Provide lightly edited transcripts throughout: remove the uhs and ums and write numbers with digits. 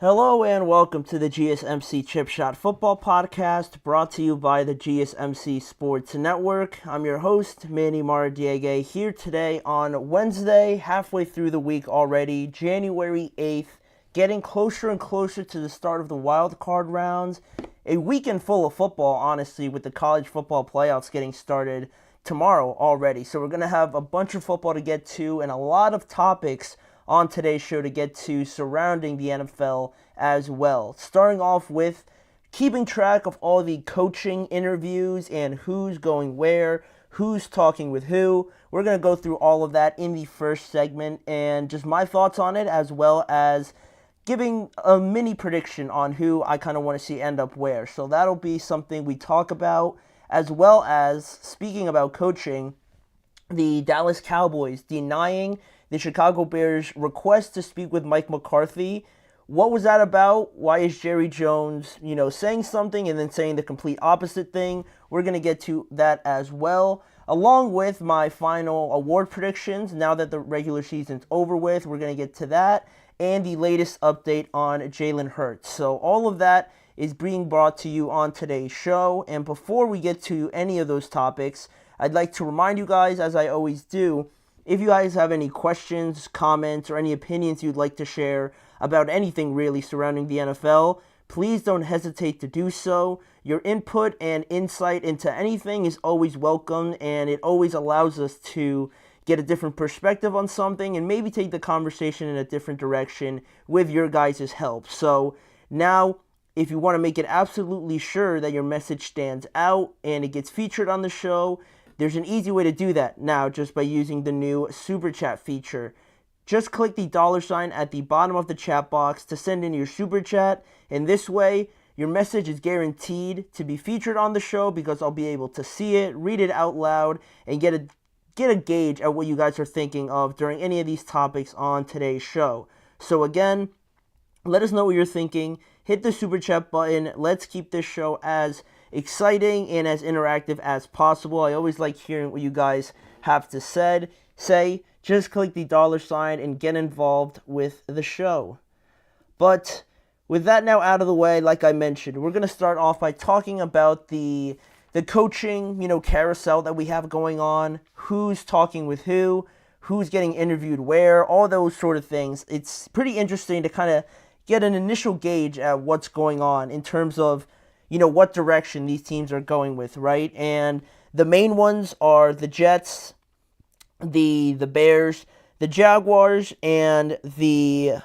Hello and welcome to the GSMC Chip Shot Football Podcast, brought to you by the GSMC Sports Network. I'm your host, Manny Maradiege, here today on Wednesday, halfway through the week already, January 8th, getting closer and closer to the start of the wild card rounds. A weekend full of football, honestly, with the college football playoffs getting started tomorrow already. So we're going to have a bunch of football to get to and a lot of topics on today's show to get to surrounding the NFL as well. Starting off with keeping track of all the coaching interviews and who's going where, who's talking with who. We're going to go through all of that in the first segment and just my thoughts on it, as well as giving a mini prediction on who I kind of want to see end up where. So that'll be something we talk about, as well as, speaking about coaching, the Dallas Cowboys denying the Chicago Bears' request to speak with Mike McCarthy. What was that about? Why is Jerry Jones, saying something and then saying the complete opposite thing? We're going to get to that as well, along with my final award predictions. Now that the regular season's over with, we're going to get to that, and the latest update on Jalen Hurts. So all of that is being brought to you on today's show. And before we get to any of those topics, I'd like to remind you guys, as I always do, if you guys have any questions, comments, or any opinions you'd like to share about anything really surrounding the NFL, please don't hesitate to do so. Your input and insight into anything is always welcome, and it always allows us to get a different perspective on something and maybe take the conversation in a different direction with your guys' help. So now, if you want to make it absolutely sure that your message stands out and it gets featured on the show, there's an easy way to do that now, just by using the new Super Chat feature. Just click the $ at the bottom of the chat box to send in your Super Chat, and this way, your message is guaranteed to be featured on the show because I'll be able to see it, read it out loud, and get a gauge at what you guys are thinking of during any of these topics on today's show. So again, let us know what you're thinking. Hit the Super Chat button. Let's keep this show as exciting and as interactive as possible. I always like hearing what you guys have to say. Just click the $ and get involved with the show. But with that now out of the way, like I mentioned, we're going to start off by talking about the coaching, carousel that we have going on, who's talking with who's getting interviewed where, all those sort of things. It's pretty interesting to kind of get an initial gauge at what's going on in terms of what direction these teams are going with, right? And the main ones are the Jets, the Bears, the Jaguars, and the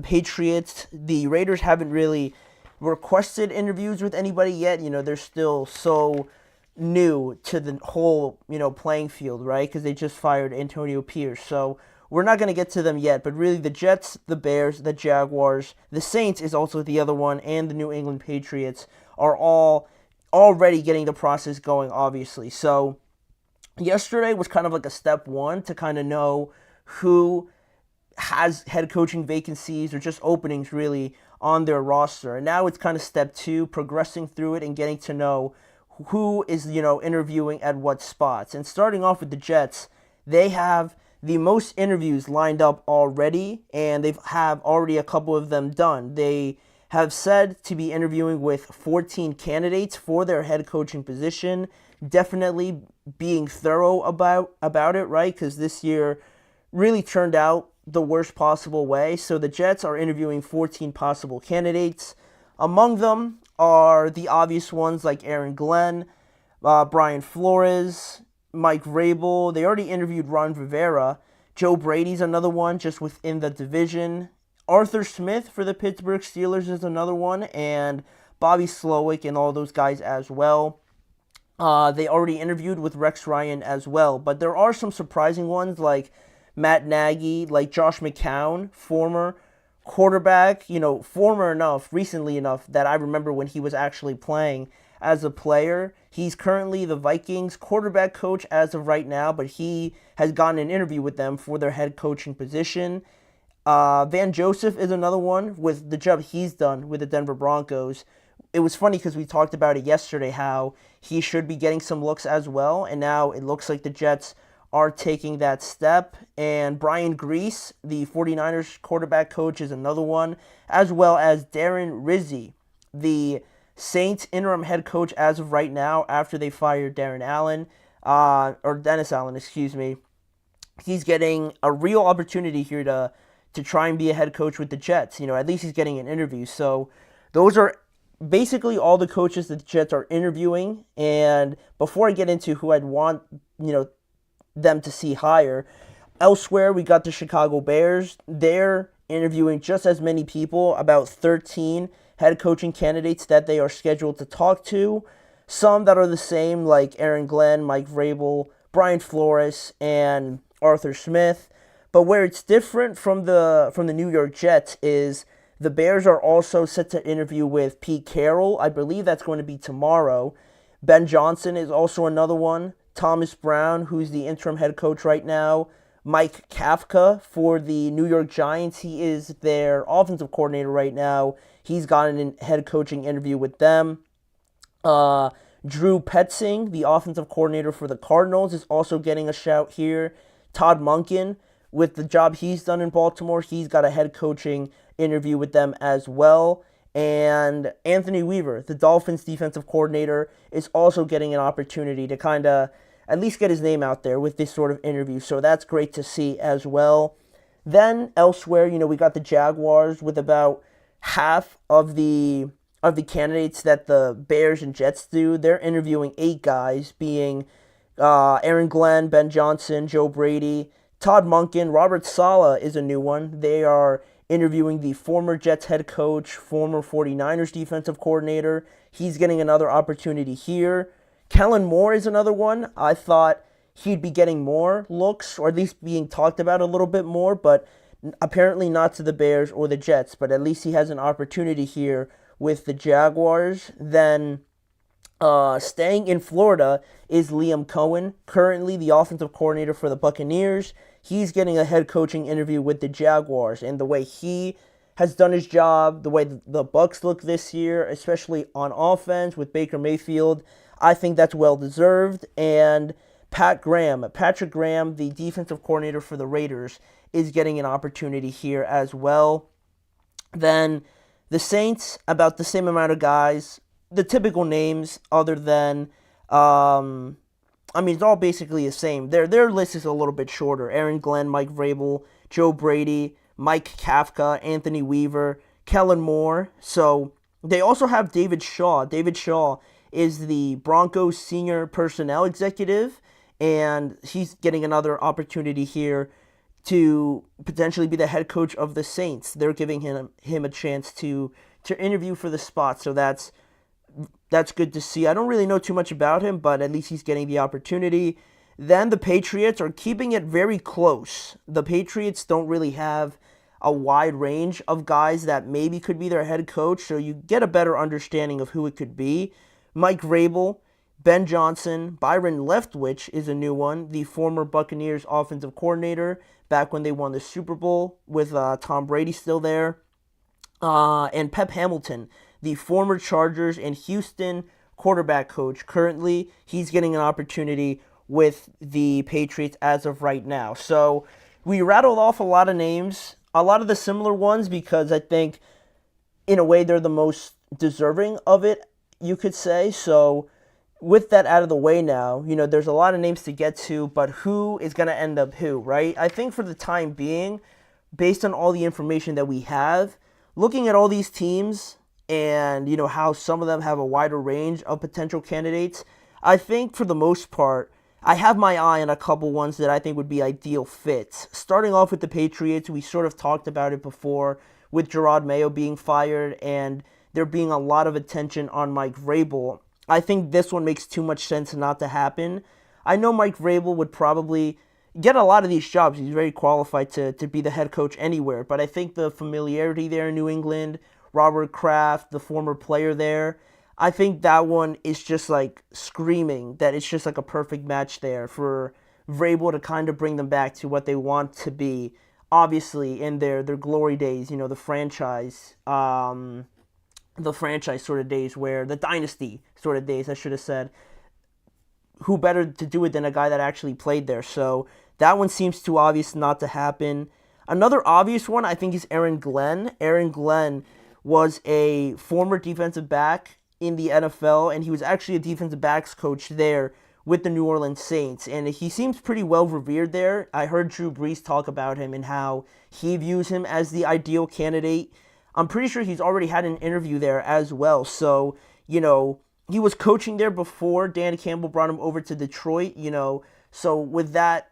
Patriots. The Raiders haven't really requested interviews with anybody yet. They're still so new to the whole, playing field, right? Because they just fired Antonio Pierce. So we're not going to get to them yet, but really the Jets, the Bears, the Jaguars, the Saints is also the other one, and the New England Patriots are all already getting the process going, obviously. So yesterday was kind of like a step one to kind of know who has head coaching vacancies or just openings really on their roster. And now it's kind of step two, progressing through it and getting to know who is, interviewing at what spots. And starting off with the Jets, they have the most interviews lined up already, and they have already a couple of them done. They have said to be interviewing with 14 candidates for their head coaching position, definitely being thorough about it, right? Because this year really turned out the worst possible way. So the Jets are interviewing 14 possible candidates. Among them are the obvious ones like Aaron Glenn, Brian Flores, Mike Vrabel. They already interviewed Ron Rivera. Joe Brady's another one just within the division. Arthur Smith for the Pittsburgh Steelers is another one, and Bobby Slowick and all those guys as well. They already interviewed with Rex Ryan as well, but there are some surprising ones like Matt Nagy, like Josh McCown, former quarterback, former enough, recently enough that I remember when he was actually playing as a player. He's currently the Vikings quarterback coach as of right now, but he has gotten an interview with them for their head coaching position. Van Joseph is another one with the job he's done with the Denver Broncos. It was funny because we talked about it yesterday, how he should be getting some looks as well, and now it looks like the Jets are taking that step. And Brian Grease, the 49ers quarterback coach, is another one, as well as Darren Rizzi, the Saints interim head coach as of right now after they fired Dennis Allen, excuse me. He's getting a real opportunity here to try and be a head coach with the Jets. At least he's getting an interview. So those are basically all the coaches that the Jets are interviewing. And before I get into who I'd want, them to see higher, elsewhere we got the Chicago Bears. They're interviewing just as many people, about 13 head coaching candidates that they are scheduled to talk to. Some that are the same, like Aaron Glenn, Mike Vrabel, Brian Flores, and Arthur Smith. But where it's different from the New York Jets is the Bears are also set to interview with Pete Carroll. I believe that's going to be tomorrow. Ben Johnson is also another one. Thomas Brown, who's the interim head coach right now. Mike Kafka for the New York Giants. He is their offensive coordinator right now. He's gotten a head coaching interview with them. Drew Petzing, the offensive coordinator for the Cardinals, is also getting a shout here. Todd Monken, with the job he's done in Baltimore, he's got a head coaching interview with them as well. And Anthony Weaver, the Dolphins defensive coordinator, is also getting an opportunity to kind of at least get his name out there with this sort of interview. So that's great to see as well. Then elsewhere, we got the Jaguars with about half of the candidates that the Bears and Jets do. They're interviewing 8 guys, being Aaron Glenn, Ben Johnson, Joe Brady, Todd Monken, Robert Saleh is a new one. They are interviewing the former Jets head coach, former 49ers defensive coordinator. He's getting another opportunity here. Kellen Moore is another one. I thought he'd be getting more looks, or at least being talked about a little bit more, but apparently not to the Bears or the Jets. But at least he has an opportunity here with the Jaguars. Then staying in Florida is Liam Cohen, currently the offensive coordinator for the Buccaneers. He's getting a head coaching interview with the Jaguars, and the way he has done his job, the way the Bucs look this year, especially on offense with Baker Mayfield, I think that's well-deserved. And Patrick Graham, the defensive coordinator for the Raiders, is getting an opportunity here as well. Then the Saints, about the same amount of guys, the typical names other than, it's all basically the same. Their list is a little bit shorter. Aaron Glenn, Mike Vrabel, Joe Brady, Mike Kafka, Anthony Weaver, Kellen Moore. So they also have David Shaw. David Shaw is the Broncos senior personnel executive, and he's getting another opportunity here to potentially be the head coach of the Saints. They're giving him a chance to interview for the spot, so that's good to see. I don't really know too much about him, but at least he's getting the opportunity. Then the Patriots are keeping it very close. The Patriots don't really have a wide range of guys that maybe could be their head coach, so you get a better understanding of who it could be. Mike Vrabel, Ben Johnson, Byron Leftwich is a new one, the former Buccaneers offensive coordinator, back when they won the Super Bowl with Tom Brady still there. And Pep Hamilton, the former Chargers and Houston quarterback coach. Currently, he's getting an opportunity with the Patriots as of right now. So we rattled off a lot of names, a lot of the similar ones, because I think in a way they're the most deserving of it, you could say. So with that out of the way now, there's a lot of names to get to, but who is going to end up who, right? I think for the time being, based on all the information that we have, looking at all these teams and, how some of them have a wider range of potential candidates, I think for the most part, I have my eye on a couple ones that I think would be ideal fits. Starting off with the Patriots, we sort of talked about it before with Gerard Mayo being fired and there being a lot of attention on Mike Vrabel. I think this one makes too much sense not to happen. I know Mike Vrabel would probably get a lot of these jobs. He's very qualified to be the head coach anywhere, but I think the familiarity there in New England, Robert Kraft, the former player there, I think that one is just like screaming that it's just like a perfect match there for Vrabel to kind of bring them back to what they want to be, obviously in their glory days, the franchise sort of days, where the dynasty sort of days, I should have said. who better to do it than a guy that actually played there? So that one seems too obvious not to happen. Another obvious one, I think, is Aaron Glenn. Aaron Glenn was a former defensive back in the NFL, and he was actually a defensive backs coach there with the New Orleans Saints, and he seems pretty well revered there. I heard Drew Brees talk about him and how he views him as the ideal candidate. I'm pretty sure he's already had an interview there as well. So, he was coaching there before Dan Campbell brought him over to Detroit, So with that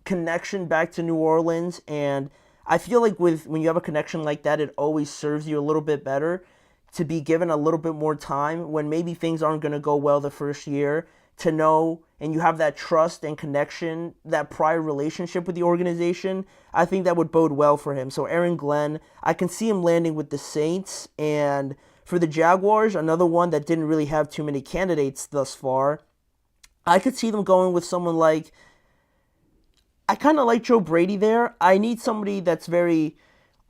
connection back to New Orleans, and I feel like when you have a connection like that, it always serves you a little bit better to be given a little bit more time when maybe things aren't going to go well the first year, to know, and you have that trust and connection, that prior relationship with the organization. I think that would bode well for him. So Aaron Glenn, I can see him landing with the Saints. And for the Jaguars, another one that didn't really have too many candidates thus far, I could see them going with someone like, I kind of like Joe Brady there. I need somebody that's very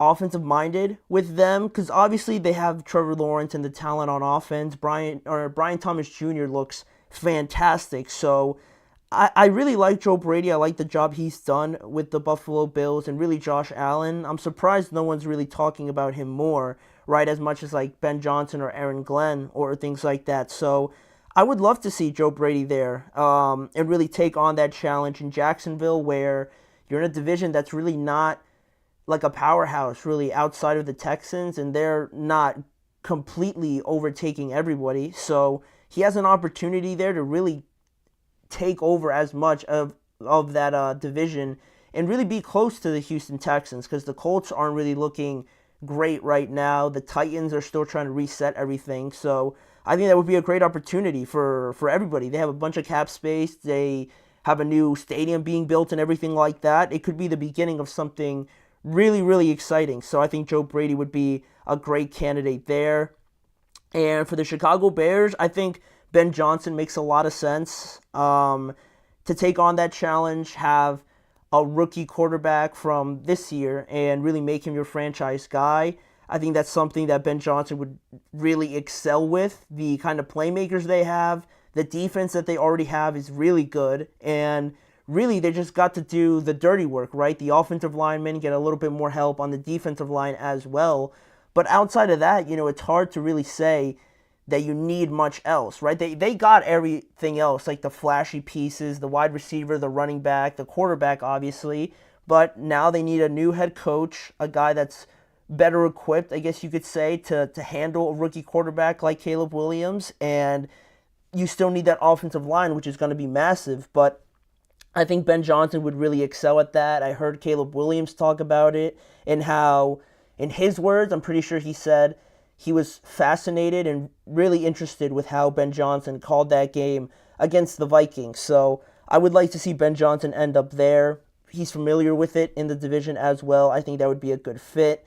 offensive minded with them, because obviously they have Trevor Lawrence and the talent on offense. Brian Thomas Jr. looks fantastic. So I really like Joe Brady. I like the job he's done with the Buffalo Bills, and really Josh Allen. I'm surprised no one's really talking about him more, right, as much as like Ben Johnson or Aaron Glenn or things like that. So I would love to see Joe Brady there and really take on that challenge in Jacksonville, where you're in a division that's really not like a powerhouse really outside of the Texans, and they're not completely overtaking everybody. So he has an opportunity there to really take over as much of that division and really be close to the Houston Texans, because the Colts aren't really looking great right now. The Titans are still trying to reset everything. So I think that would be a great opportunity for everybody. They have a bunch of cap space. They have a new stadium being built and everything like that. It could be the beginning of something really, really exciting. So I think Joe Brady would be a great candidate there. And for the Chicago Bears, I think Ben Johnson makes a lot of sense to take on that challenge, have a rookie quarterback from this year, and really make him your franchise guy. I think that's something that Ben Johnson would really excel with. The kind of playmakers they have, the defense that they already have is really good, and really they just got to do the dirty work, right? The offensive linemen get a little bit more help on the defensive line as well. But outside of that, it's hard to really say that you need much else, right? They got everything else, like the flashy pieces, the wide receiver, the running back, the quarterback, obviously. But now they need a new head coach, a guy that's better equipped, I guess you could say, to handle a rookie quarterback like Caleb Williams. And you still need that offensive line, which is going to be massive. But I think Ben Johnson would really excel at that. I heard Caleb Williams talk about it, and how, in his words, I'm pretty sure he said he was fascinated and really interested with how Ben Johnson called that game against the Vikings. So I would like to see Ben Johnson end up there. He's familiar with it in the division as well. I think that would be a good fit.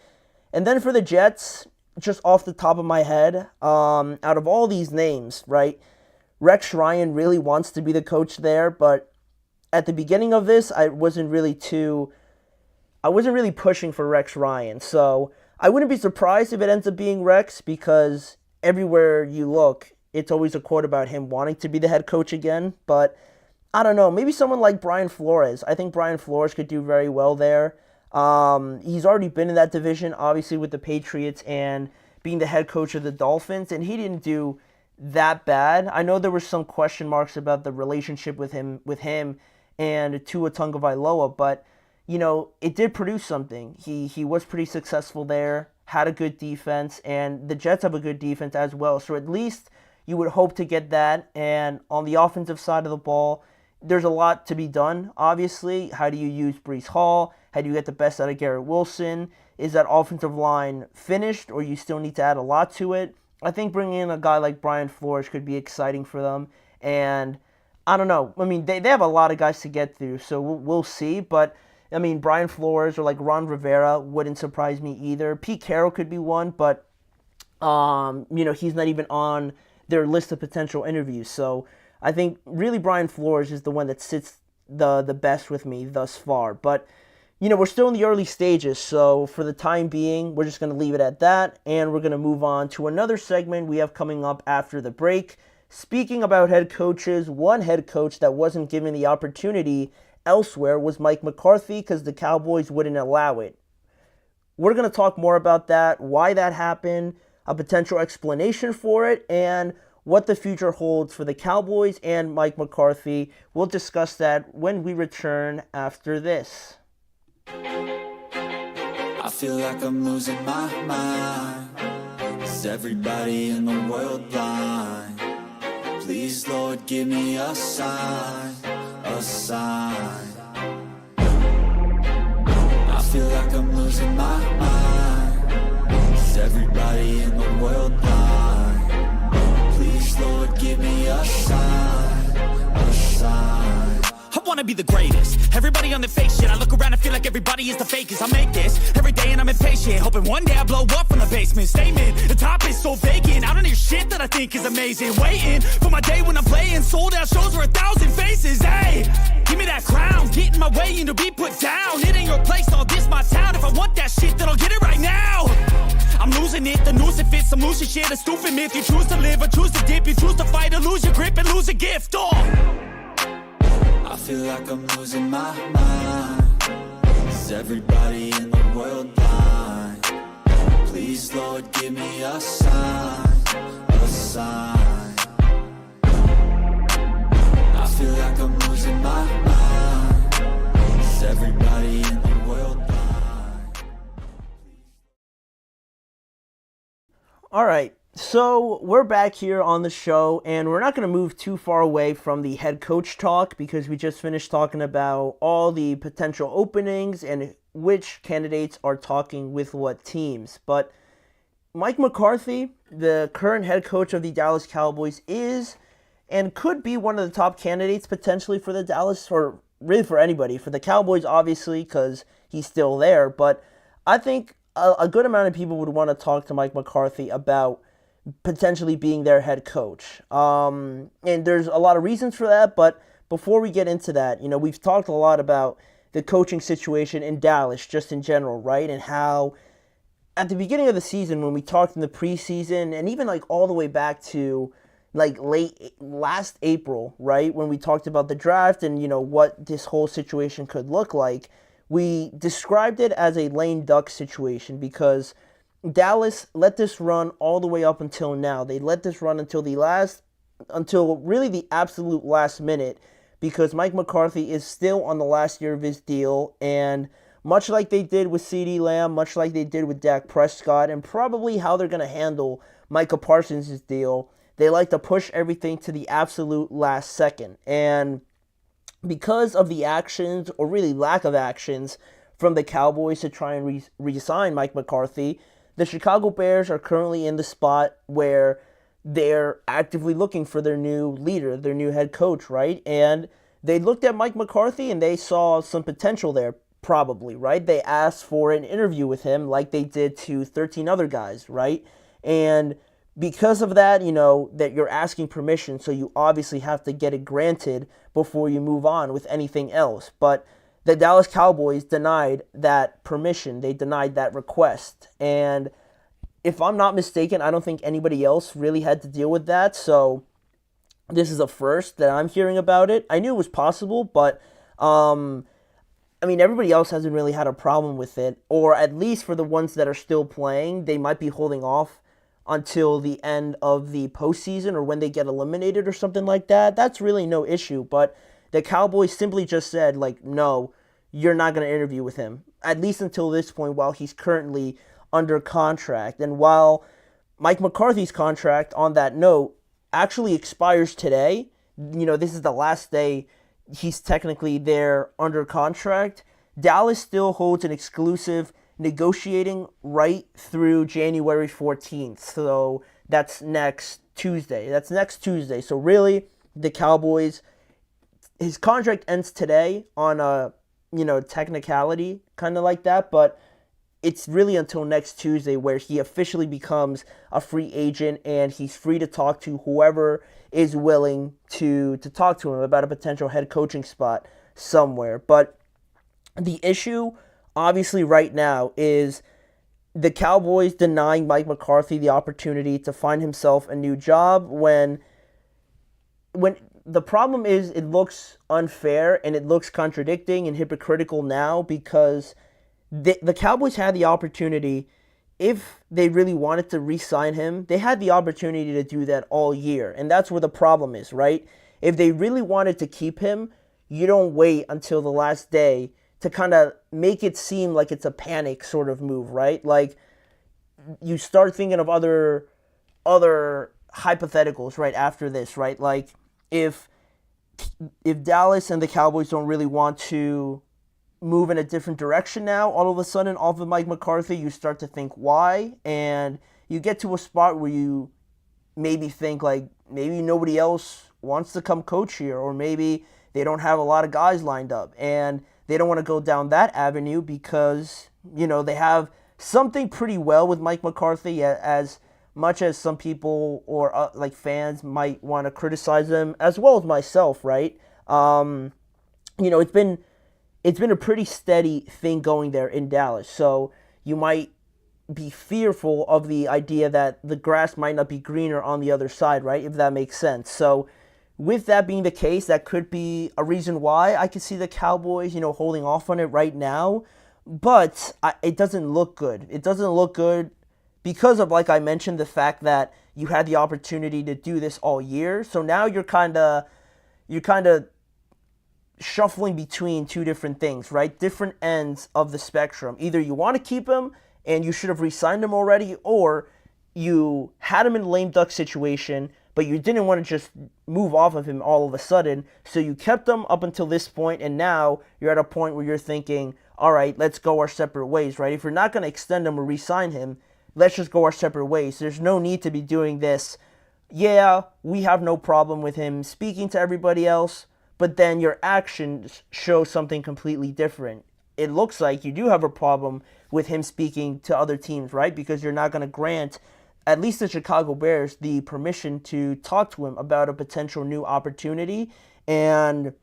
And then for the Jets, just off the top of my head, out of all these names, right, Rex Ryan really wants to be the coach there, but at the beginning of this, I wasn't really pushing for Rex Ryan. So I wouldn't be surprised if it ends up being Rex, because everywhere you look, it's always a quote about him wanting to be the head coach again. But I don't know, maybe someone like Brian Flores. I think Brian Flores could do very well there. He's already been in that division, obviously, with the Patriots and being the head coach of the Dolphins, and he didn't do that bad. I know there were some question marks about the relationship with him and Tua Tagovailoa, but it did produce something. He was pretty successful there, had a good defense, and the Jets have a good defense as well. So at least you would hope to get that. And on the offensive side of the ball, there's a lot to be done, obviously. How do you use Breece Hall? How do you get the best out of Garrett Wilson? Is that offensive line finished, or you still need to add a lot to it? I think bringing in a guy like Brian Flores could be exciting for them. And I don't know. I mean, they have a lot of guys to get through, so we'll see. But I mean, Brian Flores or like Ron Rivera wouldn't surprise me either. Pete Carroll could be one, but he's not even on their list of potential interviews. So I think really Brian Flores is the one that sits the best with me thus far. But we're still in the early stages, so for the time being, we're just going to leave it at that, and we're going to move on to another segment we have coming up after the break. speaking about head coaches, one head coach that wasn't given the opportunity elsewhere was Mike McCarthy because the Cowboys wouldn't allow it. We're going to talk more about that, why that happened, a potential explanation for it, and what the future holds for the Cowboys and Mike McCarthy. We'll discuss that when we return after this. I feel like I'm losing my mind. Is everybody in the world blind? Please, Lord, give me a sign, a sign. I feel like I'm losing my mind. Is everybody in the world blind? Please, Lord, give me a sign, a sign. I wanna be the greatest. Everybody on the fake shit. I look around and feel like everybody is the fakest. I make this every day and I'm impatient, hoping one day I blow up from the basement. Statement, the top is so vacant. I don't hear shit that I think is amazing. Waiting for my day when I'm playing sold out shows for 1,000 faces. Hey, give me that crown, get in my way and to be put down. It ain't your place, all this my town. If I want that shit, then I'll get it right now. I'm losing it, the noose it fits, some losing shit, a stupid myth. You choose to live or choose to dip, you choose to fight or lose your grip and lose a gift. I feel like I'm losing my mind. Is everybody in the world blind? Please, Lord, give me a sign, a sign. I feel like I'm losing my mind. Is everybody in the world blind? All right. So we're back here on the show, and we're not going to move too far away from the head coach talk because we just finished talking about all the potential openings and which candidates are talking with what teams. But Mike McCarthy, the current head coach of the Dallas Cowboys, is and could be one of the top candidates potentially for the Dallas, or really for anybody. For the Cowboys, obviously, because he's still there. But I think a good amount of people would want to talk to Mike McCarthy about potentially being their head coach. And there's a lot of reasons for that, but before we get into that, we've talked a lot about the coaching situation in Dallas just in general, right? And how at the beginning of the season, when we talked in the preseason, and even like all the way back to like last April, right? When we talked about the draft and, what this whole situation could look like, we described it as a lame duck situation because Dallas let this run all the way up until now. They let this run until really the absolute last minute because Mike McCarthy is still on the last year of his deal, and much like they did with CeeDee Lamb, much like they did with Dak Prescott, and probably how they're going to handle Micah Parsons' deal, they like to push everything to the absolute last second. And because of the actions, or really lack of actions, from the Cowboys to try and re-sign Mike McCarthy, the Chicago Bears are currently in the spot where they're actively looking for their new leader, their new head coach, right? And they looked at Mike McCarthy and they saw some potential there, probably, right? They asked for an interview with him like they did to 13 other guys, right? And because of that, that you're asking permission, so you obviously have to get it granted before you move on with anything else. But the Dallas Cowboys denied that permission. They denied that request. And if I'm not mistaken, I don't think anybody else really had to deal with that. So this is a first that I'm hearing about it. I knew it was possible, but everybody else hasn't really had a problem with it. Or at least for the ones that are still playing, they might be holding off until the end of the postseason or when they get eliminated or something like that. That's really no issue. But the Cowboys simply just said, no, you're not going to interview with him, at least until this point while he's currently under contract. And while Mike McCarthy's contract, on that note, actually expires today, this is the last day he's technically there under contract, Dallas still holds an exclusive negotiating right through January 14th. So that's next Tuesday. So really, the Cowboys, his contract ends today on a, technicality, kind of like that, but it's really until next Tuesday where he officially becomes a free agent and he's free to talk to whoever is willing to talk to him about a potential head coaching spot somewhere. But the issue, obviously, right now is the Cowboys denying Mike McCarthy the opportunity to find himself a new job when when the problem is it looks unfair and it looks contradicting and hypocritical now because the Cowboys had the opportunity, if they really wanted to re-sign him, they had the opportunity to do that all year. And that's where the problem is, right? If they really wanted to keep him, you don't wait until the last day to kind of make it seem like it's a panic sort of move, right? Like, you start thinking of other hypotheticals right after this, right? Like, if Dallas and the Cowboys don't really want to move in a different direction now, all of a sudden, off of Mike McCarthy, you start to think why, and you get to a spot where you maybe think, like, maybe nobody else wants to come coach here, or maybe they don't have a lot of guys lined up, and they don't want to go down that avenue because, they have something pretty well with Mike McCarthy, as much as some people or like fans might want to criticize him, as well as myself, right? It's been a pretty steady thing going there in Dallas. So you might be fearful of the idea that the grass might not be greener on the other side, right? If that makes sense. So with that being the case, that could be a reason why I could see the Cowboys, holding off on it right now. But it doesn't look good. It doesn't look good because of, like I mentioned, the fact that you had the opportunity to do this all year. So now you're kind of shuffling between two different things, right? Different ends of the spectrum. Either you want to keep him and you should have re-signed him already, or you had him in a lame duck situation, but you didn't want to just move off of him all of a sudden, so you kept him up until this point, and now you're at a point where you're thinking, all right, let's go our separate ways, right? If you're not going to extend him or re-sign him, let's just go our separate ways. There's no need to be doing this. Yeah, we have no problem with him speaking to everybody else, but then your actions show something completely different. It looks like you do have a problem with him speaking to other teams, right? Because you're not going to grant at least the Chicago Bears the permission to talk to him about a potential new opportunity. And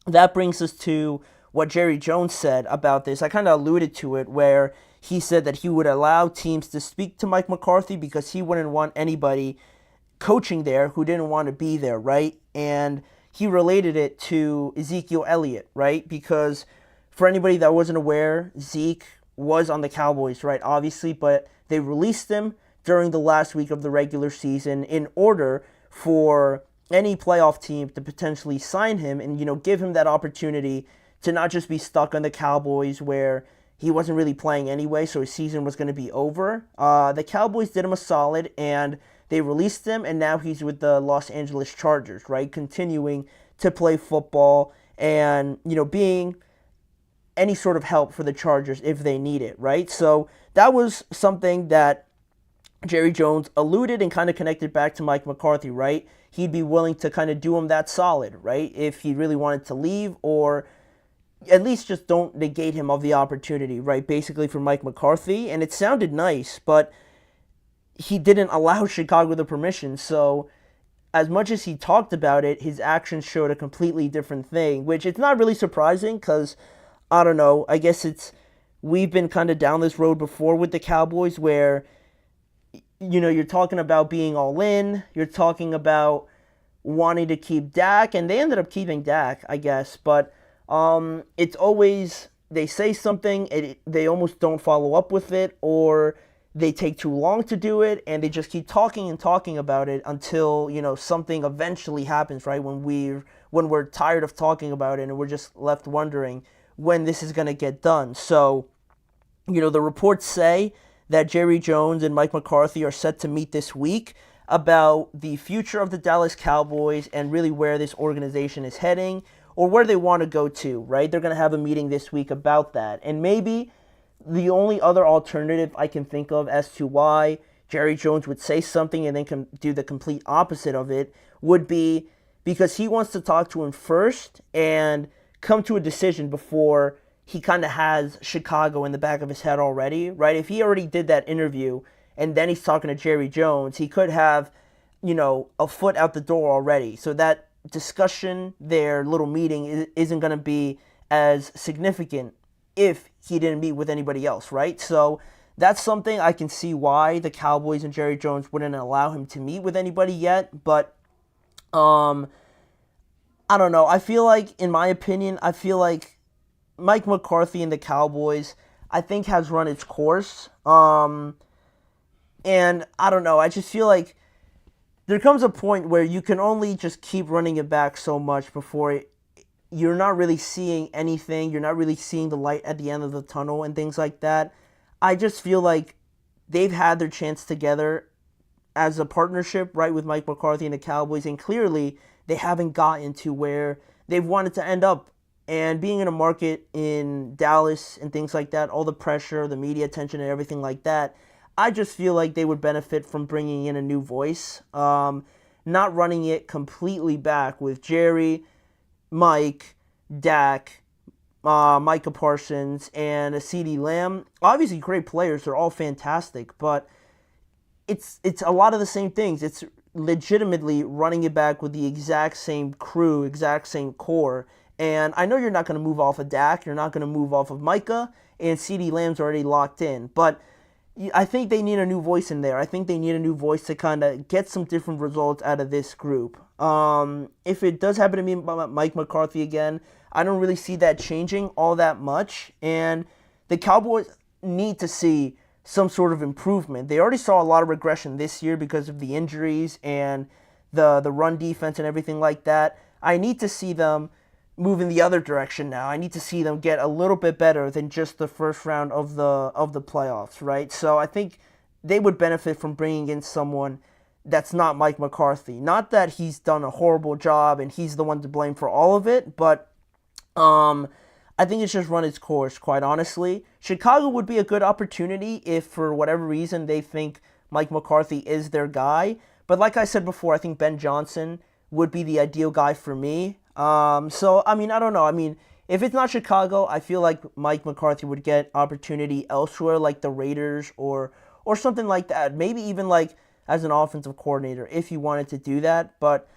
that brings us to what Jerry Jones said about this. I kind of alluded to it, where he said that he would allow teams to speak to Mike McCarthy because he wouldn't want anybody coaching there who didn't want to be there, right? And he related it to Ezekiel Elliott, right? Because for anybody that wasn't aware, Zeke was on the Cowboys, right? Obviously, but they released him during the last week of the regular season in order for any playoff team to potentially sign him and, give him that opportunity to not just be stuck on the Cowboys where he wasn't really playing anyway, so his season was going to be over. The Cowboys did him a solid, and they released him, and now he's with the Los Angeles Chargers, right? Continuing to play football and, being any sort of help for the Chargers if they need it, right? So that was something that Jerry Jones alluded and kind of connected back to Mike McCarthy, right? He'd be willing to kind of do him that solid, right? If he really wanted to leave, or at least just don't negate him of the opportunity, right? Basically for Mike McCarthy. And it sounded nice, but he didn't allow Chicago the permission. So as much as he talked about it, his actions showed a completely different thing, which it's not really surprising because, I don't know, I guess we've been kind of down this road before with the Cowboys where, you're talking about being all in, you're talking about wanting to keep Dak, and they ended up keeping Dak, I guess, but it's always, they say something, they almost don't follow up with it, or they take too long to do it, and they just keep talking and talking about it until, something eventually happens, right? When we're tired of talking about it and we're just left wondering when this is going to get done. So, the reports say that Jerry Jones and Mike McCarthy are set to meet this week about the future of the Dallas Cowboys and really where this organization is heading, or where they want to go to, right? They're going to have a meeting this week about that. And maybe the only other alternative I can think of as to why Jerry Jones would say something and then do the complete opposite of it would be because he wants to talk to him first and come to a decision before he kind of has Chicago in the back of his head already, right? If he already did that interview and then he's talking to Jerry Jones, he could have, a foot out the door already. So that discussion, their little meeting, isn't going to be as significant if he didn't meet with anybody else, right? So that's something I can see why the Cowboys and Jerry Jones wouldn't allow him to meet with anybody yet. But I don't know. I feel like, in my opinion, I feel like Mike McCarthy and the Cowboys, I think, has run its course. And I don't know. I just feel like there comes a point where you can only just keep running it back so much before you're not really seeing anything. You're not really seeing the light at the end of the tunnel and things like that. I just feel like they've had their chance together as a partnership, right, with Mike McCarthy and the Cowboys, and clearly they haven't gotten to where they've wanted to end up. And being in a market in Dallas and things like that, all the pressure, the media attention, and everything like that, I just feel like they would benefit from bringing in a new voice, not running it completely back with Jerry, Mike, Dak, Micah Parsons, and CeeDee Lamb. Obviously, great players. They're all fantastic, but it's a lot of the same things. It's legitimately running it back with the exact same crew, exact same core. And I know you're not going to move off of Dak. You're not going to move off of Micah. And CeeDee Lamb's already locked in. But I think they need a new voice in there. I think they need a new voice to kind of get some different results out of this group. If it does happen to be Mike McCarthy again, I don't really see that changing all that much. And the Cowboys need to see some sort of improvement. They already saw a lot of regression this year because of the injuries and the run defense and everything like that. I need to see them move in the other direction now. I need to see them get a little bit better than just the first round of the playoffs, right? So I think they would benefit from bringing in someone that's not Mike McCarthy. Not that he's done a horrible job and he's the one to blame for all of it, but I think it's just run its course, quite honestly. Chicago would be a good opportunity if, for whatever reason, they think Mike McCarthy is their guy. But like I said before, I think Ben Johnson would be the ideal guy for me. So, I mean, I don't know. I mean, if it's not Chicago, I feel like Mike McCarthy would get opportunity elsewhere, like the Raiders or something like that. Maybe even like as an offensive coordinator, if he wanted to do that. But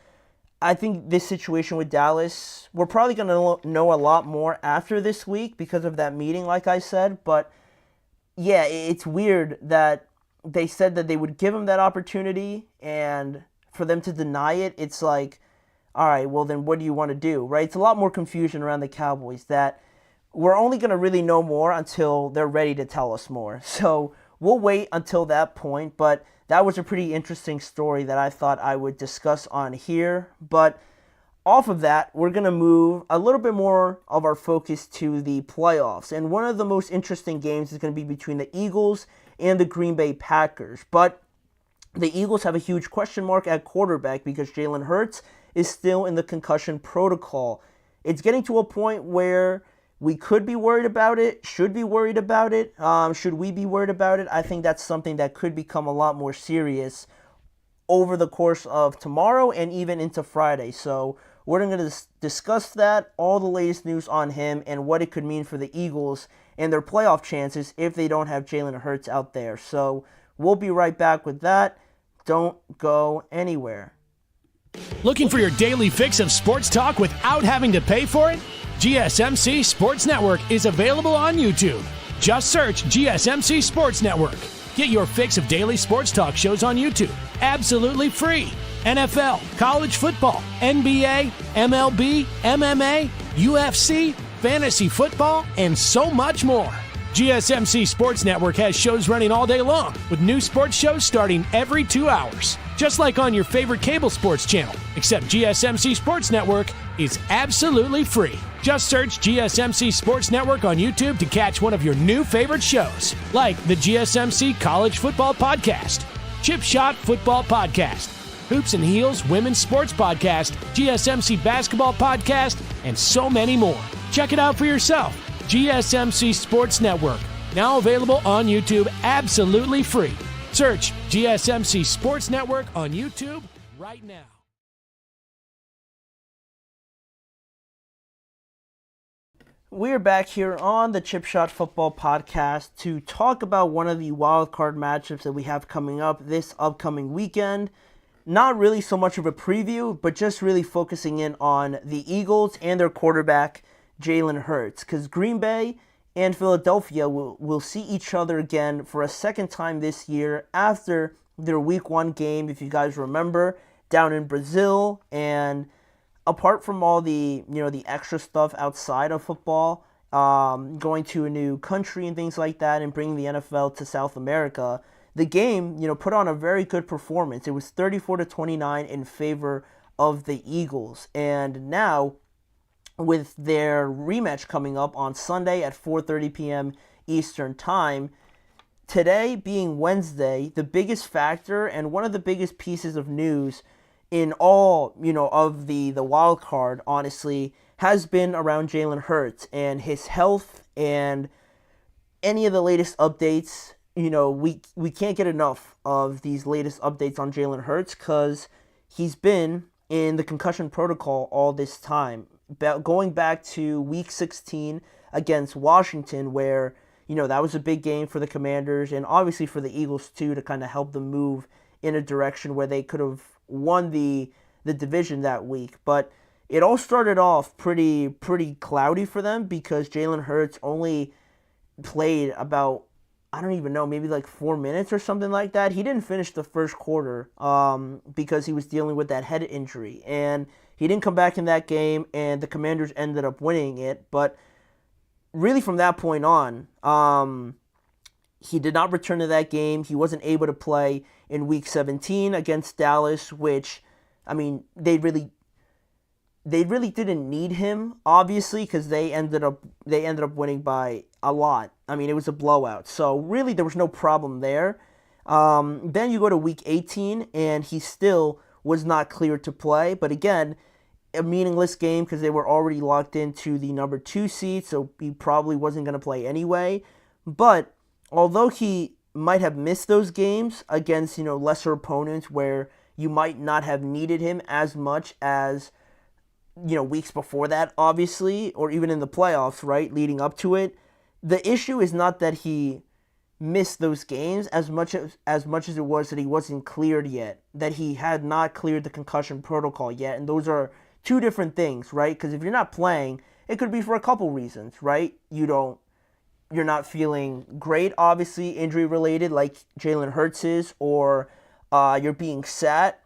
I think this situation with Dallas, we're probably going to know a lot more after this week because of that meeting, like I said. But yeah, it's weird that they said that they would give him that opportunity, and for them to deny it, it's like, all right, well then what do you want to do, right? It's a lot more confusion around the Cowboys that we're only going to really know more until they're ready to tell us more. So we'll wait until that point, but that was a pretty interesting story that I thought I would discuss on here. But off of that, we're going to move a little bit more of our focus to the playoffs. And one of the most interesting games is going to be between the Eagles and the Green Bay Packers. But the Eagles have a huge question mark at quarterback because Jalen Hurts is still in the concussion protocol. It's getting to a point where we could be worried about it, should be worried about it. Should we be worried about it? I think that's something that could become a lot more serious over the course of tomorrow and even into Friday. So we're going to discuss that, all the latest news on him, and what it could mean for the Eagles and their playoff chances if they don't have Jalen Hurts out there. So we'll be right back with that. Don't go anywhere. Looking for your daily fix of sports talk without having to pay for it? GSMC Sports Network is available on YouTube. Just search GSMC Sports Network. Get your fix of daily sports talk shows on YouTube, absolutely free. NFL, college football, NBA, MLB, MMA, UFC, fantasy football, and so much more. GSMC Sports Network has shows running all day long, with new sports shows starting every 2 hours. Just like on your favorite cable sports channel, except GSMC Sports Network is absolutely free. Just search GSMC Sports Network on YouTube to catch one of your new favorite shows, like the GSMC College Football Podcast, Chip Shot Football Podcast, Hoops and Heels Women's Sports Podcast, GSMC Basketball Podcast, and so many more. Check it out for yourself. GSMC Sports Network, now available on YouTube absolutely free. Search GSMC Sports Network on YouTube right now. We're back here on the Chip Shot Football Podcast to talk about one of the wild card matchups that we have coming up this upcoming weekend. Not really so much of a preview, but just really focusing in on the Eagles and their quarterback, Jalen Hurts, because Green Bay and Philadelphia will see each other again for a second time this year after their Week 1 game. If you guys remember, down in Brazil, and apart from all the the extra stuff outside of football, going to a new country and things like that, and bringing the NFL to South America, the game put on a very good performance. It was 34-29 in favor of the Eagles, and now with their rematch coming up on Sunday at 4:30 p.m. Eastern Time. Today being Wednesday, the biggest factor and one of the biggest pieces of news in all, of the wild card, honestly, has been around Jalen Hurts and his health and any of the latest updates. We can't get enough of these latest updates on Jalen Hurts because he's been in the concussion protocol all this time. Going back to Week 16 against Washington, where that was a big game for the Commanders and obviously for the Eagles too, to kind of help them move in a direction where they could have won the division that week. But it all started off pretty cloudy for them because Jalen Hurts only played about, I don't even know, maybe like 4 minutes or something like that. He didn't finish the first quarter because he was dealing with that head injury, and he didn't come back in that game, and the Commanders ended up winning it. But really from that point on, he did not return to that game. He wasn't able to play in Week 17 against Dallas, which, I mean, they really didn't need him, obviously, because they ended up winning by a lot. I mean, it was a blowout. So really, there was no problem there. Then you go to Week 18, and he still was not cleared to play. But again, a meaningless game because they were already locked into the number 2 seed, so he probably wasn't going to play anyway. But although he might have missed those games against lesser opponents where you might not have needed him as much as weeks before that, obviously, or even in the playoffs, right, leading up to it, the issue is not that he missed those games as much as it was that he wasn't cleared yet, that he had not cleared the concussion protocol yet, and those are two different things, right? Because if you're not playing, it could be for a couple reasons, right? You're not feeling great, obviously, injury related, like Jalen Hurts is, or you're being sat,